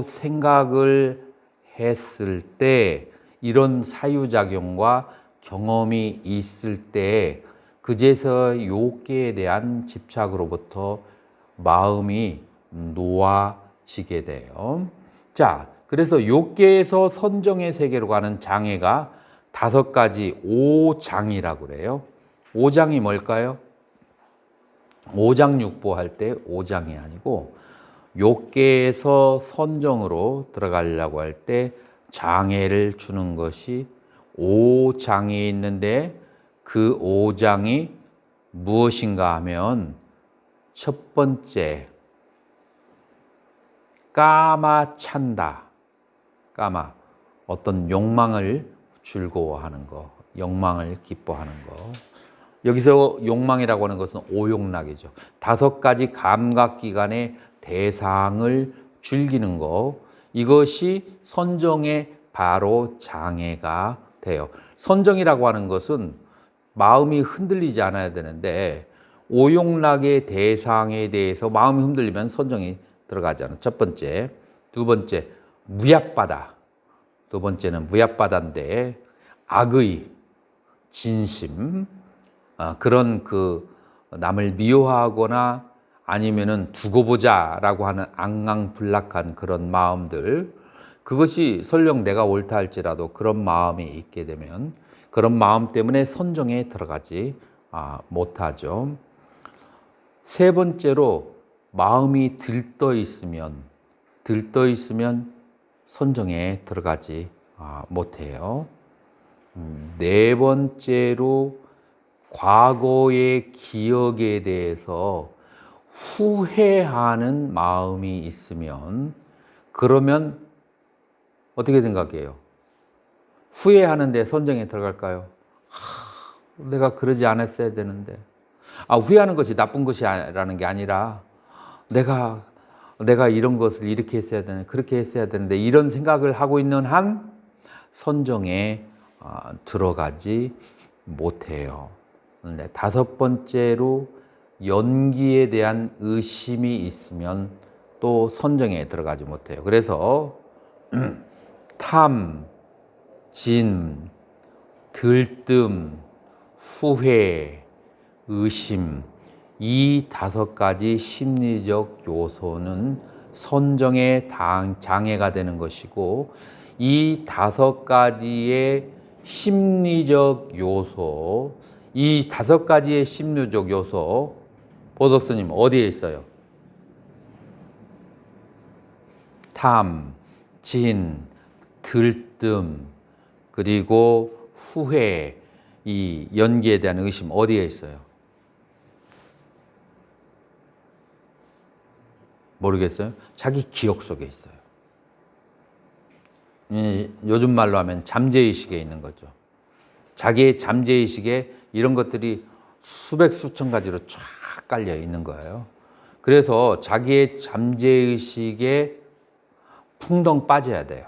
생각을 했을 때 이런 사유작용과 경험이 있을 때 그제서 욕계에 대한 집착으로부터 마음이 놓아지게 돼요. 자, 그래서 욕계에서 선정의 세계로 가는 장애가 5가지 5장이라고 그래요. 5장이 뭘까요? 5장육보 할 때 5장이 아니고 욕계에서 선정으로 들어가려고 할 때 장애를 주는 것이 5장이 있는데 그 5장이 무엇인가 하면 첫 번째 까마찬다. 까마 어떤 욕망을 즐거워하는 거, 욕망을 기뻐하는 거. 여기서 욕망이라고 하는 것은 오욕락이죠. 5가지 감각기관의 대상을 즐기는 거. 이것이 선정의 바로 장애가 돼요. 선정이라고 하는 것은 마음이 흔들리지 않아야 되는데 오용락의 대상에 대해서 마음이 흔들리면 선정이 들어가잖아요. 첫 번째. 두 번째, 무약바다. 두 번째는 무약바다인데 악의, 진심, 그런 그 남을 미워하거나 아니면은 두고 보자라고 하는 앙앙불락한 그런 마음들, 그것이 설령 내가 옳다 할지라도 그런 마음이 있게 되면 그런 마음 때문에 선정에 들어가지 못하죠. 세 번째로 마음이 들떠 있으면 선정에 들어가지 못해요. 네 번째로 과거의 기억에 대해서 후회하는 마음이 있으면 그러면 어떻게 생각해요? 후회하는데 선정에 들어갈까요? 내가 그러지 않았어야 되는데. 후회하는 것이 나쁜 것이라는 게 아니라 내가 이런 것을 이렇게 했어야 되는데 그렇게 했어야 되는데 이런 생각을 하고 있는 한 선정에 들어가지 못해요. 네, 다섯 번째로 연기에 대한 의심이 있으면 또 선정에 들어가지 못해요. 그래서 탐, 진, 들뜸, 후회, 의심, 이 다섯 가지 심리적 요소는 선정의 장애가 되는 것이고, 이 다섯 가지의 심리적 요소, 이 다섯 가지의 심리적 요소, 보덕스님 어디에 있어요? 탐, 진, 들뜸, 그리고 후회, 이 연기에 대한 의심 어디에 있어요? 모르겠어요? 자기 기억 속에 있어요. 요즘 말로 하면 잠재의식에 있는 거죠. 자기의 잠재의식에 이런 것들이 수백 수천 가지로 쫙 깔려 있는 거예요. 그래서 자기의 잠재의식에 풍덩 빠져야 돼요.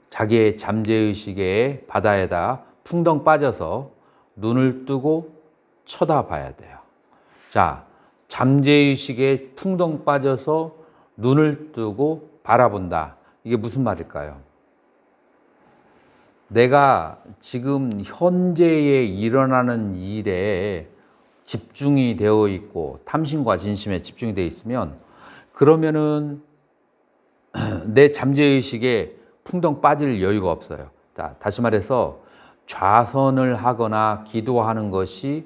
자기의 잠재의식의 바다에다 풍덩 빠져서 눈을 뜨고 쳐다봐야 돼요. 자, 잠재의식에 풍덩 빠져서 눈을 뜨고 바라본다. 이게 무슨 말일까요? 내가 지금 현재에 일어나는 일에 집중이 되어 있고 탐심과 진심에 집중이 되어 있으면 그러면은 내 잠재의식에 풍덩 빠질 여유가 없어요. 자, 다시 말해서 좌선을 하거나 기도하는 것이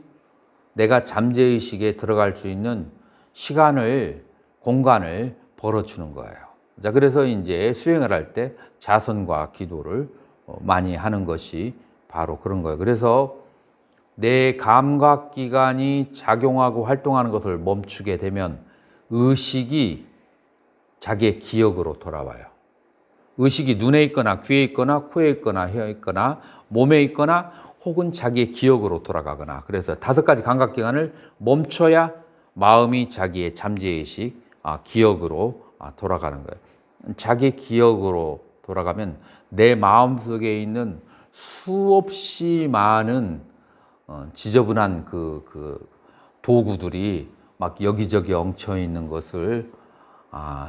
내가 잠재의식에 들어갈 수 있는 시간을, 공간을 벌어주는 거예요. 자, 그래서 이제 수행을 할 때 자선과 기도를 많이 하는 것이 바로 그런 거예요. 그래서 내 감각기관이 작용하고 활동하는 것을 멈추게 되면 의식이 자기의 기억으로 돌아와요. 의식이 눈에 있거나 귀에 있거나 코에 있거나 혀에 있거나 몸에 있거나 혹은 자기의 기억으로 돌아가거나, 그래서 다섯 가지 감각기관을 멈춰야 마음이 자기의 잠재의식, 기억으로 돌아가는 거예요. 자기 기억으로 돌아가면 내 마음속에 있는 수없이 많은 지저분한 그 도구들이 막 여기저기 엉켜 있는 것을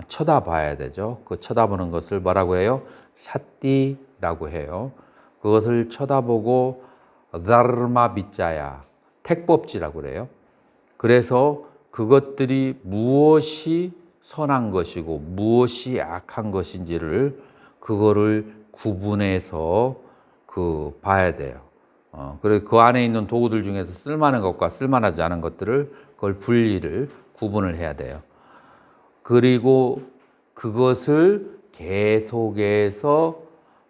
쳐다봐야 되죠. 그 쳐다보는 것을 뭐라고 해요? 사띠라고 해요. 그것을 쳐다보고 다르마 비자야, 택법지라고 그래요. 그래서 그것들이 무엇이 선한 것이고 무엇이 악한 것인지를 그거를 구분해서 봐야 돼요. 그리고 그 안에 있는 도구들 중에서 쓸만한 것과 쓸만하지 않은 것들을 그걸 분리를 구분을 해야 돼요. 그리고 그것을 계속해서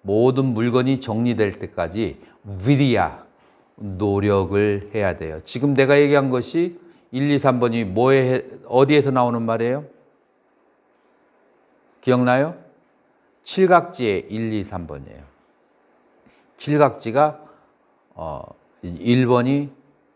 모든 물건이 정리될 때까지 위리야, 노력을 해야 돼요. 지금 내가 얘기한 것이 1, 2, 3번이 어디에서 나오는 말이에요? 기억나요? 칠각지의 1, 2, 3번이에요. 칠각지가 1번이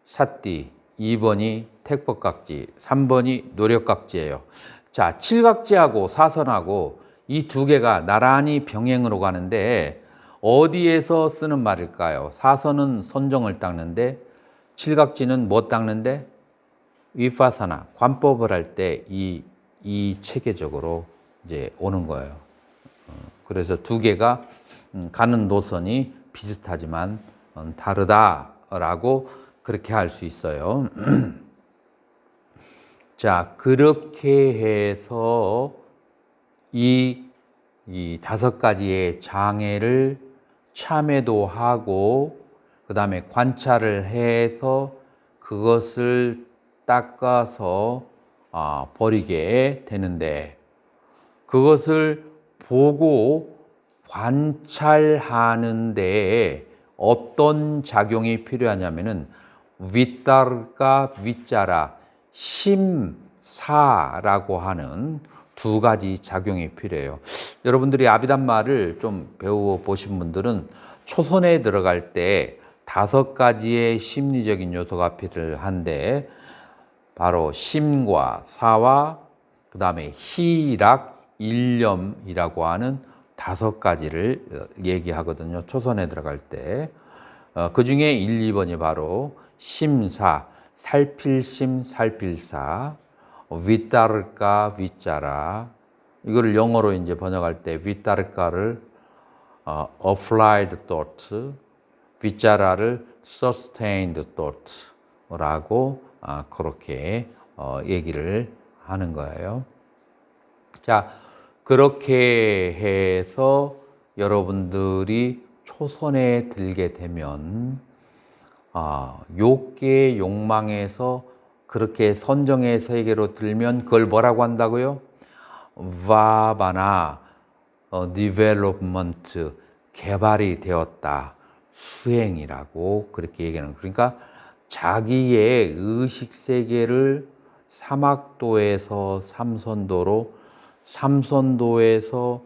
사띠, 2번이 택법각지, 3번이 노력각지예요. 자, 칠각지하고 사선하고 이 두 개가 나란히 병행으로 가는데 어디에서 쓰는 말일까요? 사선은 선정을 닦는데 칠각지는 뭐 닦는데? 위파사나 관법을 할 때 이 체계적으로 이제 오는 거예요. 그래서 두 개가 가는 노선이 비슷하지만 다르다라고 그렇게 할 수 있어요. 자, 그렇게 해서 이 다섯 가지의 장애를 참회도 하고 그 다음에 관찰을 해서 그것을 닦아서 버리게 되는데, 그것을 보고 관찰하는데 어떤 작용이 필요하냐면은 윗다르가 윗자라 심사라고 하는 두 가지 작용이 필요해요. 여러분들이 아비담마를 좀 배워보신 분들은 초선에 들어갈 때 다섯 가지의 심리적인 요소가 필요한데, 바로 심과 사와 그 다음에 희락, 일념이라고 하는 다섯 가지를 얘기하거든요. 초선에 들어갈 때. 그 중에 1, 2번이 바로 심사, 살필심, 살필사, 윗다르까, 윗자라. 이거를 영어로 이제 번역할 때 윗다르까를 applied thought, 윗자라를 sustained thought라고 그렇게 얘기를 하는 거예요. 자, 그렇게 해서 여러분들이 초선에 들게 되면 욕계 욕망에서 그렇게 선정의 세계로 들면 그걸 뭐라고 한다고요? 바바나 디벨롭먼트, 개발이 되었다, 수행이라고 그렇게 얘기하는. 그러니까 자기의 의식 세계를 사막도에서 삼선도로, 삼선도에서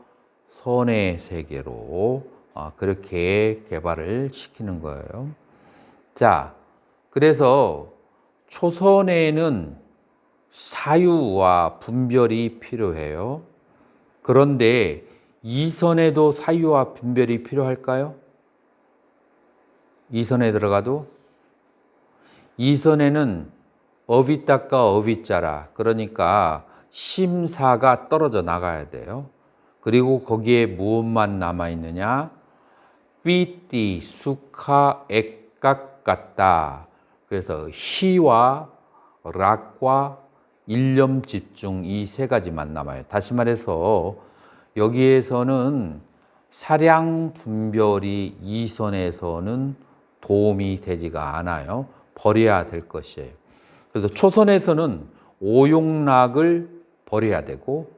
선의 세계로 그렇게 개발을 시키는 거예요. 자, 그래서 초선에는 사유와 분별이 필요해요. 그런데 이선에도 사유와 분별이 필요할까요? 이선에 들어가도? 이선에는 어윗닦아 어윗자라, 그러니까 심사가 떨어져 나가야 돼요. 그리고 거기에 무엇만 남아있느냐? 삐띠, 수카, 액각 같다. 그래서 희와 락과 일념 집중, 이 세 가지만 남아요. 다시 말해서 여기에서는 사량 분별이 이선에서는 도움이 되지가 않아요. 버려야 될 것이에요. 그래서 초선에서는 오용락을 버려야 되고,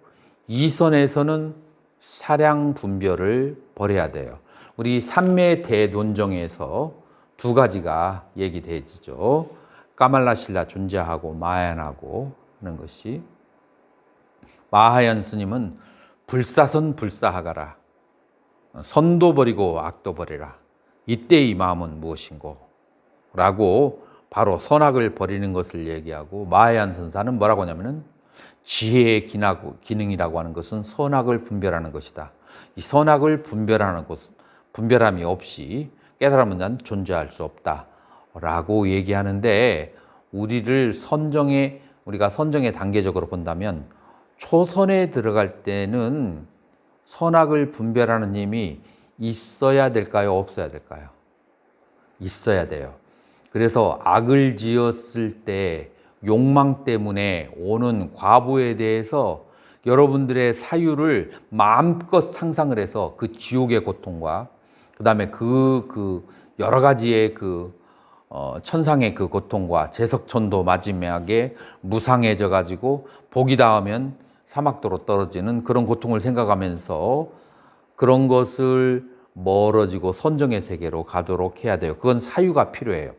이선에서는 사량 분별을 버려야 돼요. 우리 삼매 대논정에서 두 가지가 얘기되지죠. 까말라실라 존재하고 마하얀하고 하는 것이. 마하얀 스님은 불사선 불사하가라, 선도 버리고 악도 버리라, 이때의 마음은 무엇인고 라고 바로 선악을 버리는 것을 얘기하고, 마하얀 선사는 뭐라고 하냐면은 지혜의 기능이라고 하는 것은 선악을 분별하는 것이다. 이 선악을 분별하는 것, 분별함이 없이 깨달음은 존재할 수 없다 라고 얘기하는데, 우리가 선정의 단계적으로 본다면 초선에 들어갈 때는 선악을 분별하는 힘이 있어야 될까요? 없어야 될까요? 있어야 돼요. 그래서 악을 지었을 때 욕망 때문에 오는 과보에 대해서 여러분들의 사유를 마음껏 상상을 해서 그 지옥의 고통과 그 다음에 그 여러 가지의 천상의 그 고통과 제석천도 마지막에 무상해져 가지고 복이 닿으면 사막도로 떨어지는 그런 고통을 생각하면서 그런 것을 멀어지고 선정의 세계로 가도록 해야 돼요. 그건 사유가 필요해요.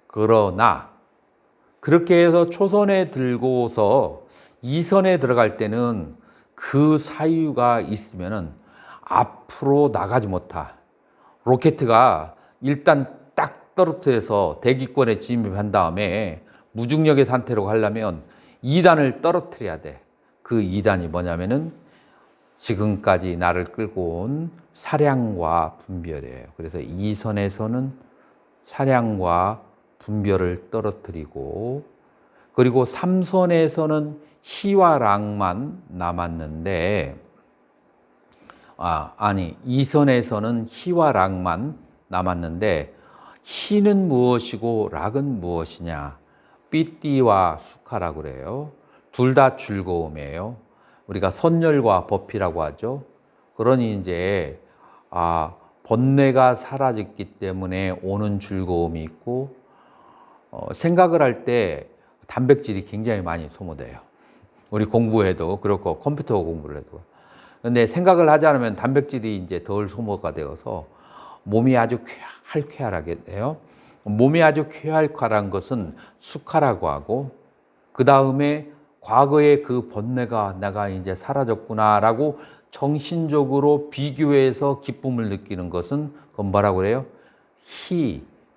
그러나 그렇게 해서 초선에 들고서 이선에 들어갈 때는 그 사유가 있으면은 앞으로 나가지 못하. 로켓가 일단 딱 떨어뜨려서 대기권에 진입한 다음에 무중력의 상태로 가려면 2단을 떨어뜨려야 돼. 그 2단이 뭐냐면은 지금까지 나를 끌고 온 사량과 분별이에요. 그래서 이선에서는 사량과 분별을 떨어뜨리고, 그리고 삼선에서는 희와 락만 남았는데, 이선에서는 희와 락만 남았는데, 희는 무엇이고 락은 무엇이냐? 삐띠와 수카라고 그래요. 둘 다 즐거움이에요. 우리가 선열과 법피라고 하죠. 그러니 이제 번뇌가 사라졌기 때문에 오는 즐거움이 있고, 생각을 할 때 단백질이 굉장히 많이 소모돼요. 우리 공부해도 그렇고 컴퓨터 공부를 해도. 근데 생각을 하지 않으면 단백질이 이제 덜 소모가 되어서 몸이 아주 쾌활하게 돼요. 몸이 아주 쾌활한 것은 수카라고 하고, 그 다음에 과거의 그 번뇌가 내가 이제 사라졌구나라고 정신적으로 비교해서 기쁨을 느끼는 것은 그건 뭐라고 그래요?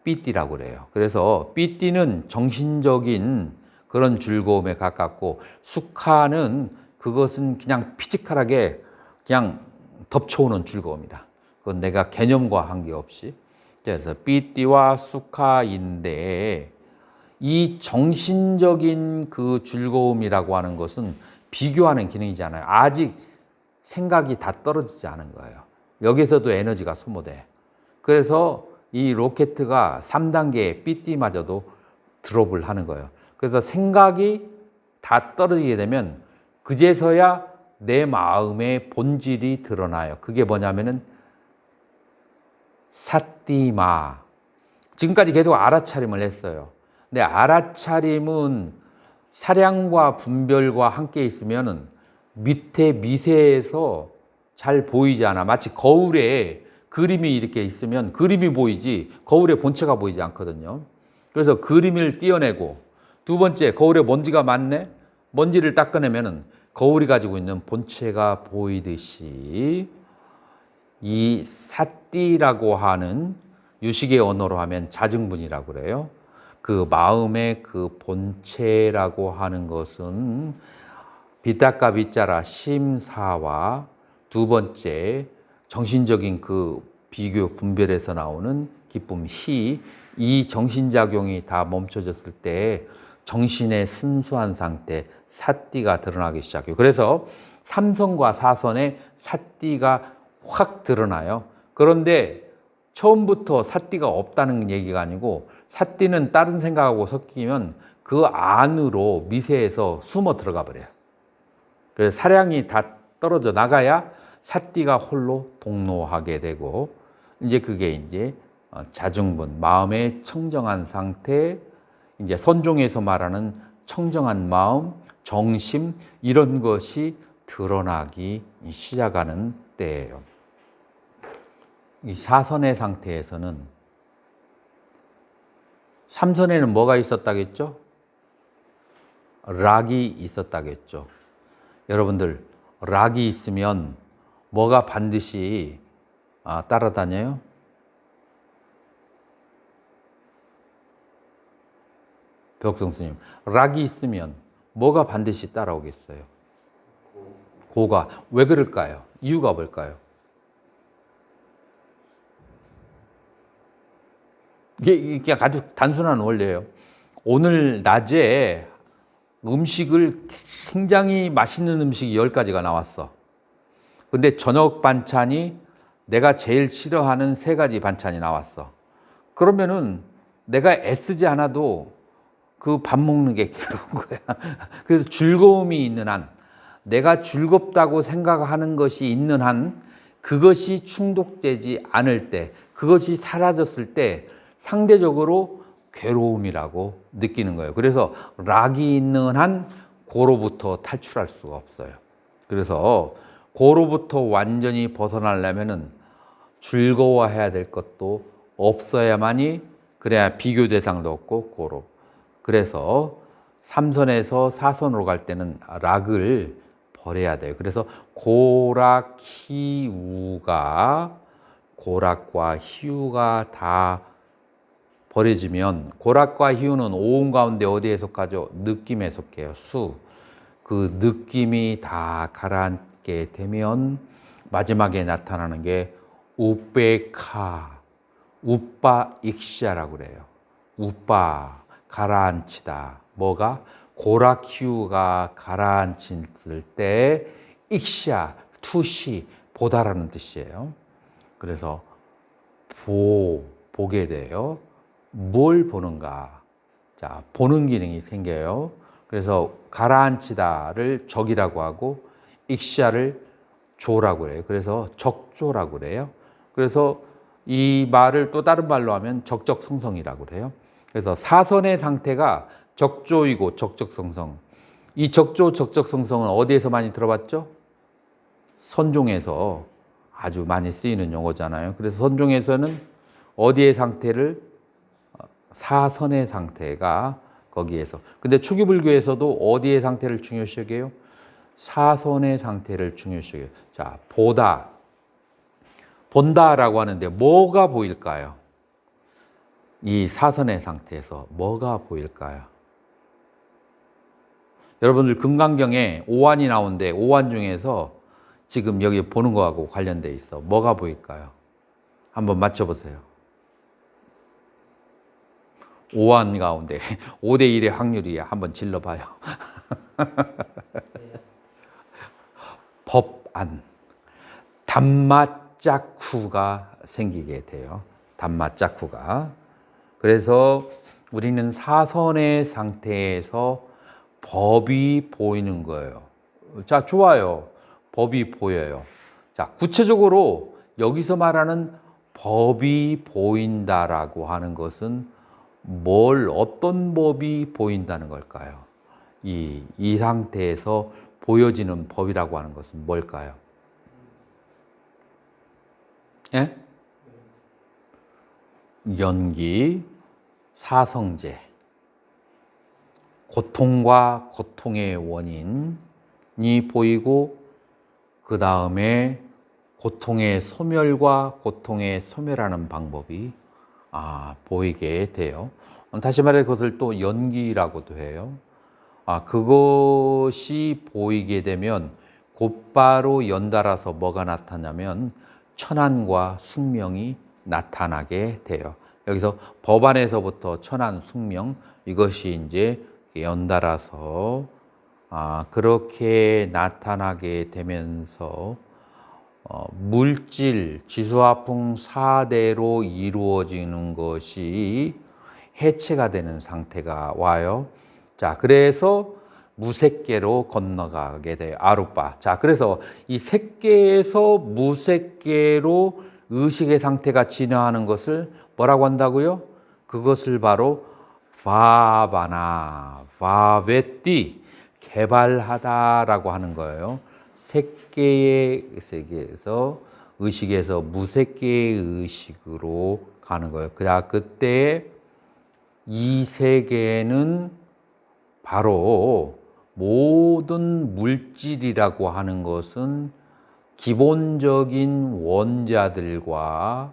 삐띠라고 그래요. 그래서 삐띠는 정신적인 그런 즐거움에 가깝고, 수카는 그것은 그냥 피지컬하게 그냥 덮쳐오는 즐거움이다. 그건 내가 개념과 관계없이. 그래서 삐띠와 수카인데, 이 정신적인 그 즐거움이라고 하는 것은 비교하는 기능이잖아요. 아직 생각이 다 떨어지지 않은 거예요. 여기서도 에너지가 소모돼. 그래서 이 로켓가 3단계의 삐띠마저도 드롭을 하는 거예요. 그래서 생각이 다 떨어지게 되면 그제서야 내 마음의 본질이 드러나요. 그게 뭐냐면은 사띠마. 지금까지 계속 알아차림을 했어요. 근데 알아차림은 사량과 분별과 함께 있으면은 밑에 미세에서 잘 보이지 않아. 마치 거울에 그림이 이렇게 있으면 그림이 보이지 거울의 본체가 보이지 않거든요. 그래서 그림을 띄어내고, 두 번째, 거울에 먼지가 많네? 먼지를 닦아내면은 거울이 가지고 있는 본체가 보이듯이, 이 사띠라고 하는 유식의 언어로 하면 자증분이라고 그래요. 그 마음의 그 본체라고 하는 것은 비타카 비자라 심사와, 두 번째 정신적인 그 비교 분별에서 나오는 기쁨 희, 이 정신작용이 다 멈춰졌을 때 정신의 순수한 상태 사띠가 드러나기 시작해요. 그래서 삼선과 사선에 사띠가 확 드러나요. 그런데 처음부터 사띠가 없다는 얘기가 아니고, 사띠는 다른 생각하고 섞이면 그 안으로 미세에서 숨어 들어가 버려요. 그래서 사량이 다 떨어져 나가야 사띠가 홀로 동로하게 되고, 이제 그게 이제 자중분, 마음의 청정한 상태, 이제 선종에서 말하는 청정한 마음, 정심, 이런 것이 드러나기 시작하는 때예요. 이 사선의 상태에서는, 삼선에는 뭐가 있었다겠죠? 락이 있었다겠죠. 여러분들, 락이 있으면 뭐가 반드시 따라다녀요? 벽성스님, 락이 있으면 뭐가 반드시 따라오겠어요? 고가. 왜 그럴까요? 이유가 뭘까요? 이게 아주 단순한 원리예요. 오늘 낮에 음식을 굉장히 맛있는 음식이 10가지가 나왔어. 근데 저녁 반찬이 내가 제일 싫어하는 3가지 반찬이 나왔어. 그러면은 내가 애쓰지 않아도 그 밥 먹는 게 괴로운 거야. 그래서 즐거움이 있는 한, 내가 즐겁다고 생각하는 것이 있는 한, 그것이 충족되지 않을 때, 그것이 사라졌을 때 상대적으로 괴로움이라고 느끼는 거예요. 그래서 락이 있는 한 고로부터 탈출할 수가 없어요. 그래서 고로부터 완전히 벗어나려면은 즐거워해야 될 것도 없어야만이, 그래야 비교 대상도 없고 고로. 그래서 삼선에서 사선으로 갈 때는 락을 버려야 돼요. 그래서 고락, 희우가, 고락과 희우가 다 버려지면, 고락과 희우는 오음 가운데 어디에 속하죠? 느낌에 속해요. 수. 그 느낌이 다 가라앉게 되면 마지막에 나타나는 게 우베카, 우빠 익샤라고 그래요. 우빠, 가라앉히다. 뭐가? 고라키우가 가라앉을 때 익시아, 투시, 보다라는 뜻이에요. 그래서 보게 돼요. 뭘 보는가? 자, 보는 기능이 생겨요. 그래서 가라앉히다를 적이라고 하고 익시아를 조라고 그래요. 그래서 적조라고 그래요. 그래서 이 말을 또 다른 말로 하면 적적성성이라고 그래요. 그래서 사선의 상태가 적조이고 적적성성. 이 적조, 적적성성은 어디에서 많이 들어봤죠? 선종에서 아주 많이 쓰이는 용어잖아요. 그래서 선종에서는 어디의 상태를 사선의 상태가 거기에서. 근데 초기불교에서도 어디의 상태를 중요시 여겨요? 사선의 상태를 중요시 여겨요. 자, 본다라고 하는데 뭐가 보일까요? 이 사선의 상태에서 뭐가 보일까요? 여러분들 금강경에 오안이 나오는데 오안 중에서 지금 여기 보는 거하고 관련돼 있어. 뭐가 보일까요? 한번 맞춰보세요. 오안 가운데 5대 1의 확률이야. 한번 질러봐요. 법안, 단마짜쿠가 생기게 돼요. 단마짜쿠가. 그래서 우리는 사선의 상태에서 법이 보이는 거예요. 자, 좋아요. 법이 보여요. 자, 구체적으로 여기서 말하는 법이 보인다라고 하는 것은 어떤 법이 보인다는 걸까요? 이 상태에서 보여지는 법이라고 하는 것은 뭘까요? 예? 연기, 사성제, 고통과 고통의 원인이 보이고 그 다음에 고통의 소멸과 고통의 소멸하는 방법이 보이게 돼요. 다시 말해 그것을 또 연기라고도 해요. 그것이 보이게 되면 곧바로 연달아서 뭐가 나타나냐면 천안과 숙명이 나타나게 돼요. 여기서 법안에서부터 천안, 숙명 이것이 이제 연달아서 그렇게 나타나게 되면서 물질, 지수화풍 4대로 이루어지는 것이 해체가 되는 상태가 와요. 자, 그래서 무색계로 건너가게 돼요. 아루빠. 자, 그래서 이 색계에서 무색계로 의식의 상태가 진화하는 것을 뭐라고 한다고요? 그것을 바로 바바나, 바베띠, 개발하다라고 하는 거예요. 색계의 세계에서 의식에서 무색계의 의식으로 가는 거예요. 그때 이 세계는 바로 모든 물질이라고 하는 것은 기본적인 원자들과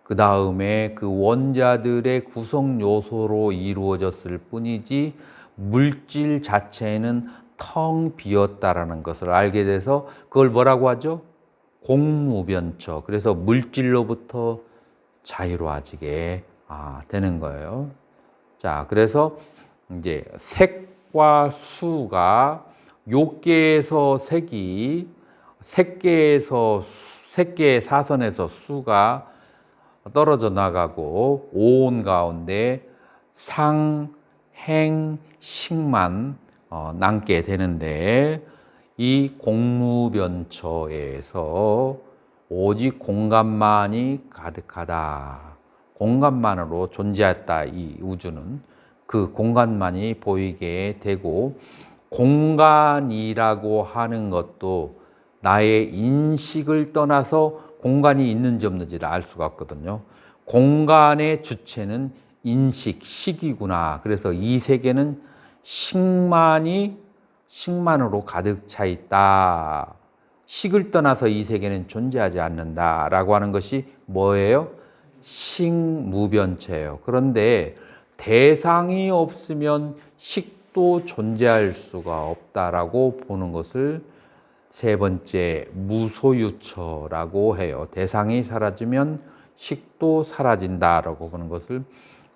그 다음에 그 원자들의 구성 요소로 이루어졌을 뿐이지 물질 자체는 텅 비었다라는 것을 알게 돼서 그걸 뭐라고 하죠? 공무변처. 그래서 물질로부터 자유로워지게 되는 거예요. 자, 그래서 이제 색과 수가 욕계에서 색이 색계의 사선에서 수가 떨어져 나가고 온 가운데 상, 행, 식만 남게 되는데 이 공무변처에서 오직 공간만이 가득하다. 공간만으로 존재했다. 이 우주는 그 공간만이 보이게 되고 공간이라고 하는 것도 나의 인식을 떠나서 공간이 있는지 없는지를 알 수가 없거든요. 공간의 주체는 인식, 식이구나. 그래서 이 세계는 식만으로 가득 차 있다. 식을 떠나서 이 세계는 존재하지 않는다라고 하는 것이 뭐예요? 식무변체예요. 그런데 대상이 없으면 식도 존재할 수가 없다라고 보는 것을 세 번째 무소유처라고 해요. 대상이 사라지면 식도 사라진다라고 보는 것을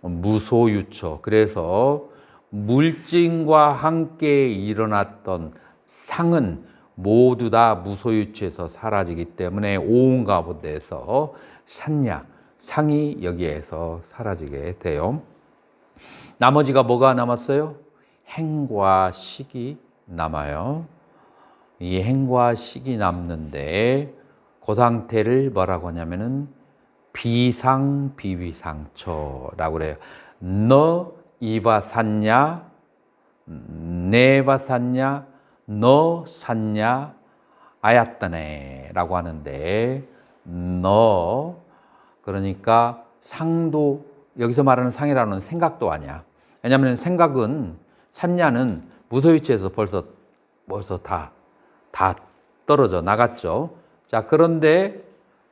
무소유처. 그래서 물증과 함께 일어났던 상은 모두 다 무소유치에서 사라지기 때문에 오온 가운데서 산야, 상이 여기에서 사라지게 돼요. 나머지가 뭐가 남았어요? 행과 식이 남아요. 이 행과 식이 남는데 그 상태를 뭐라고 하냐면은 비상비비상처라고 그래요. 너 이와 샀냐, 내와 샀냐, 너 샀냐, 아였다네라고 하는데 너 그러니까 상도 여기서 말하는 상이라는 생각도 아니야. 왜냐하면 생각은 샀냐는 무소유치에서 벌써 다 떨어져 나갔죠. 자, 그런데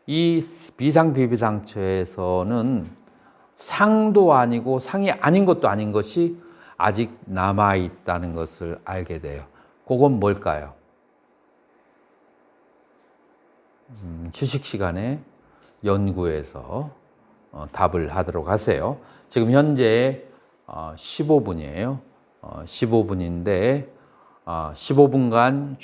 이 비상비비상처에서는 상도 아니고 상이 아닌 것도 아닌 것이 아직 남아 있다는 것을 알게 돼요. 그건 뭘까요? 휴식 시간에 연구해서 답을 하도록 하세요. 지금 현재 15분이에요. 15분인데 15분간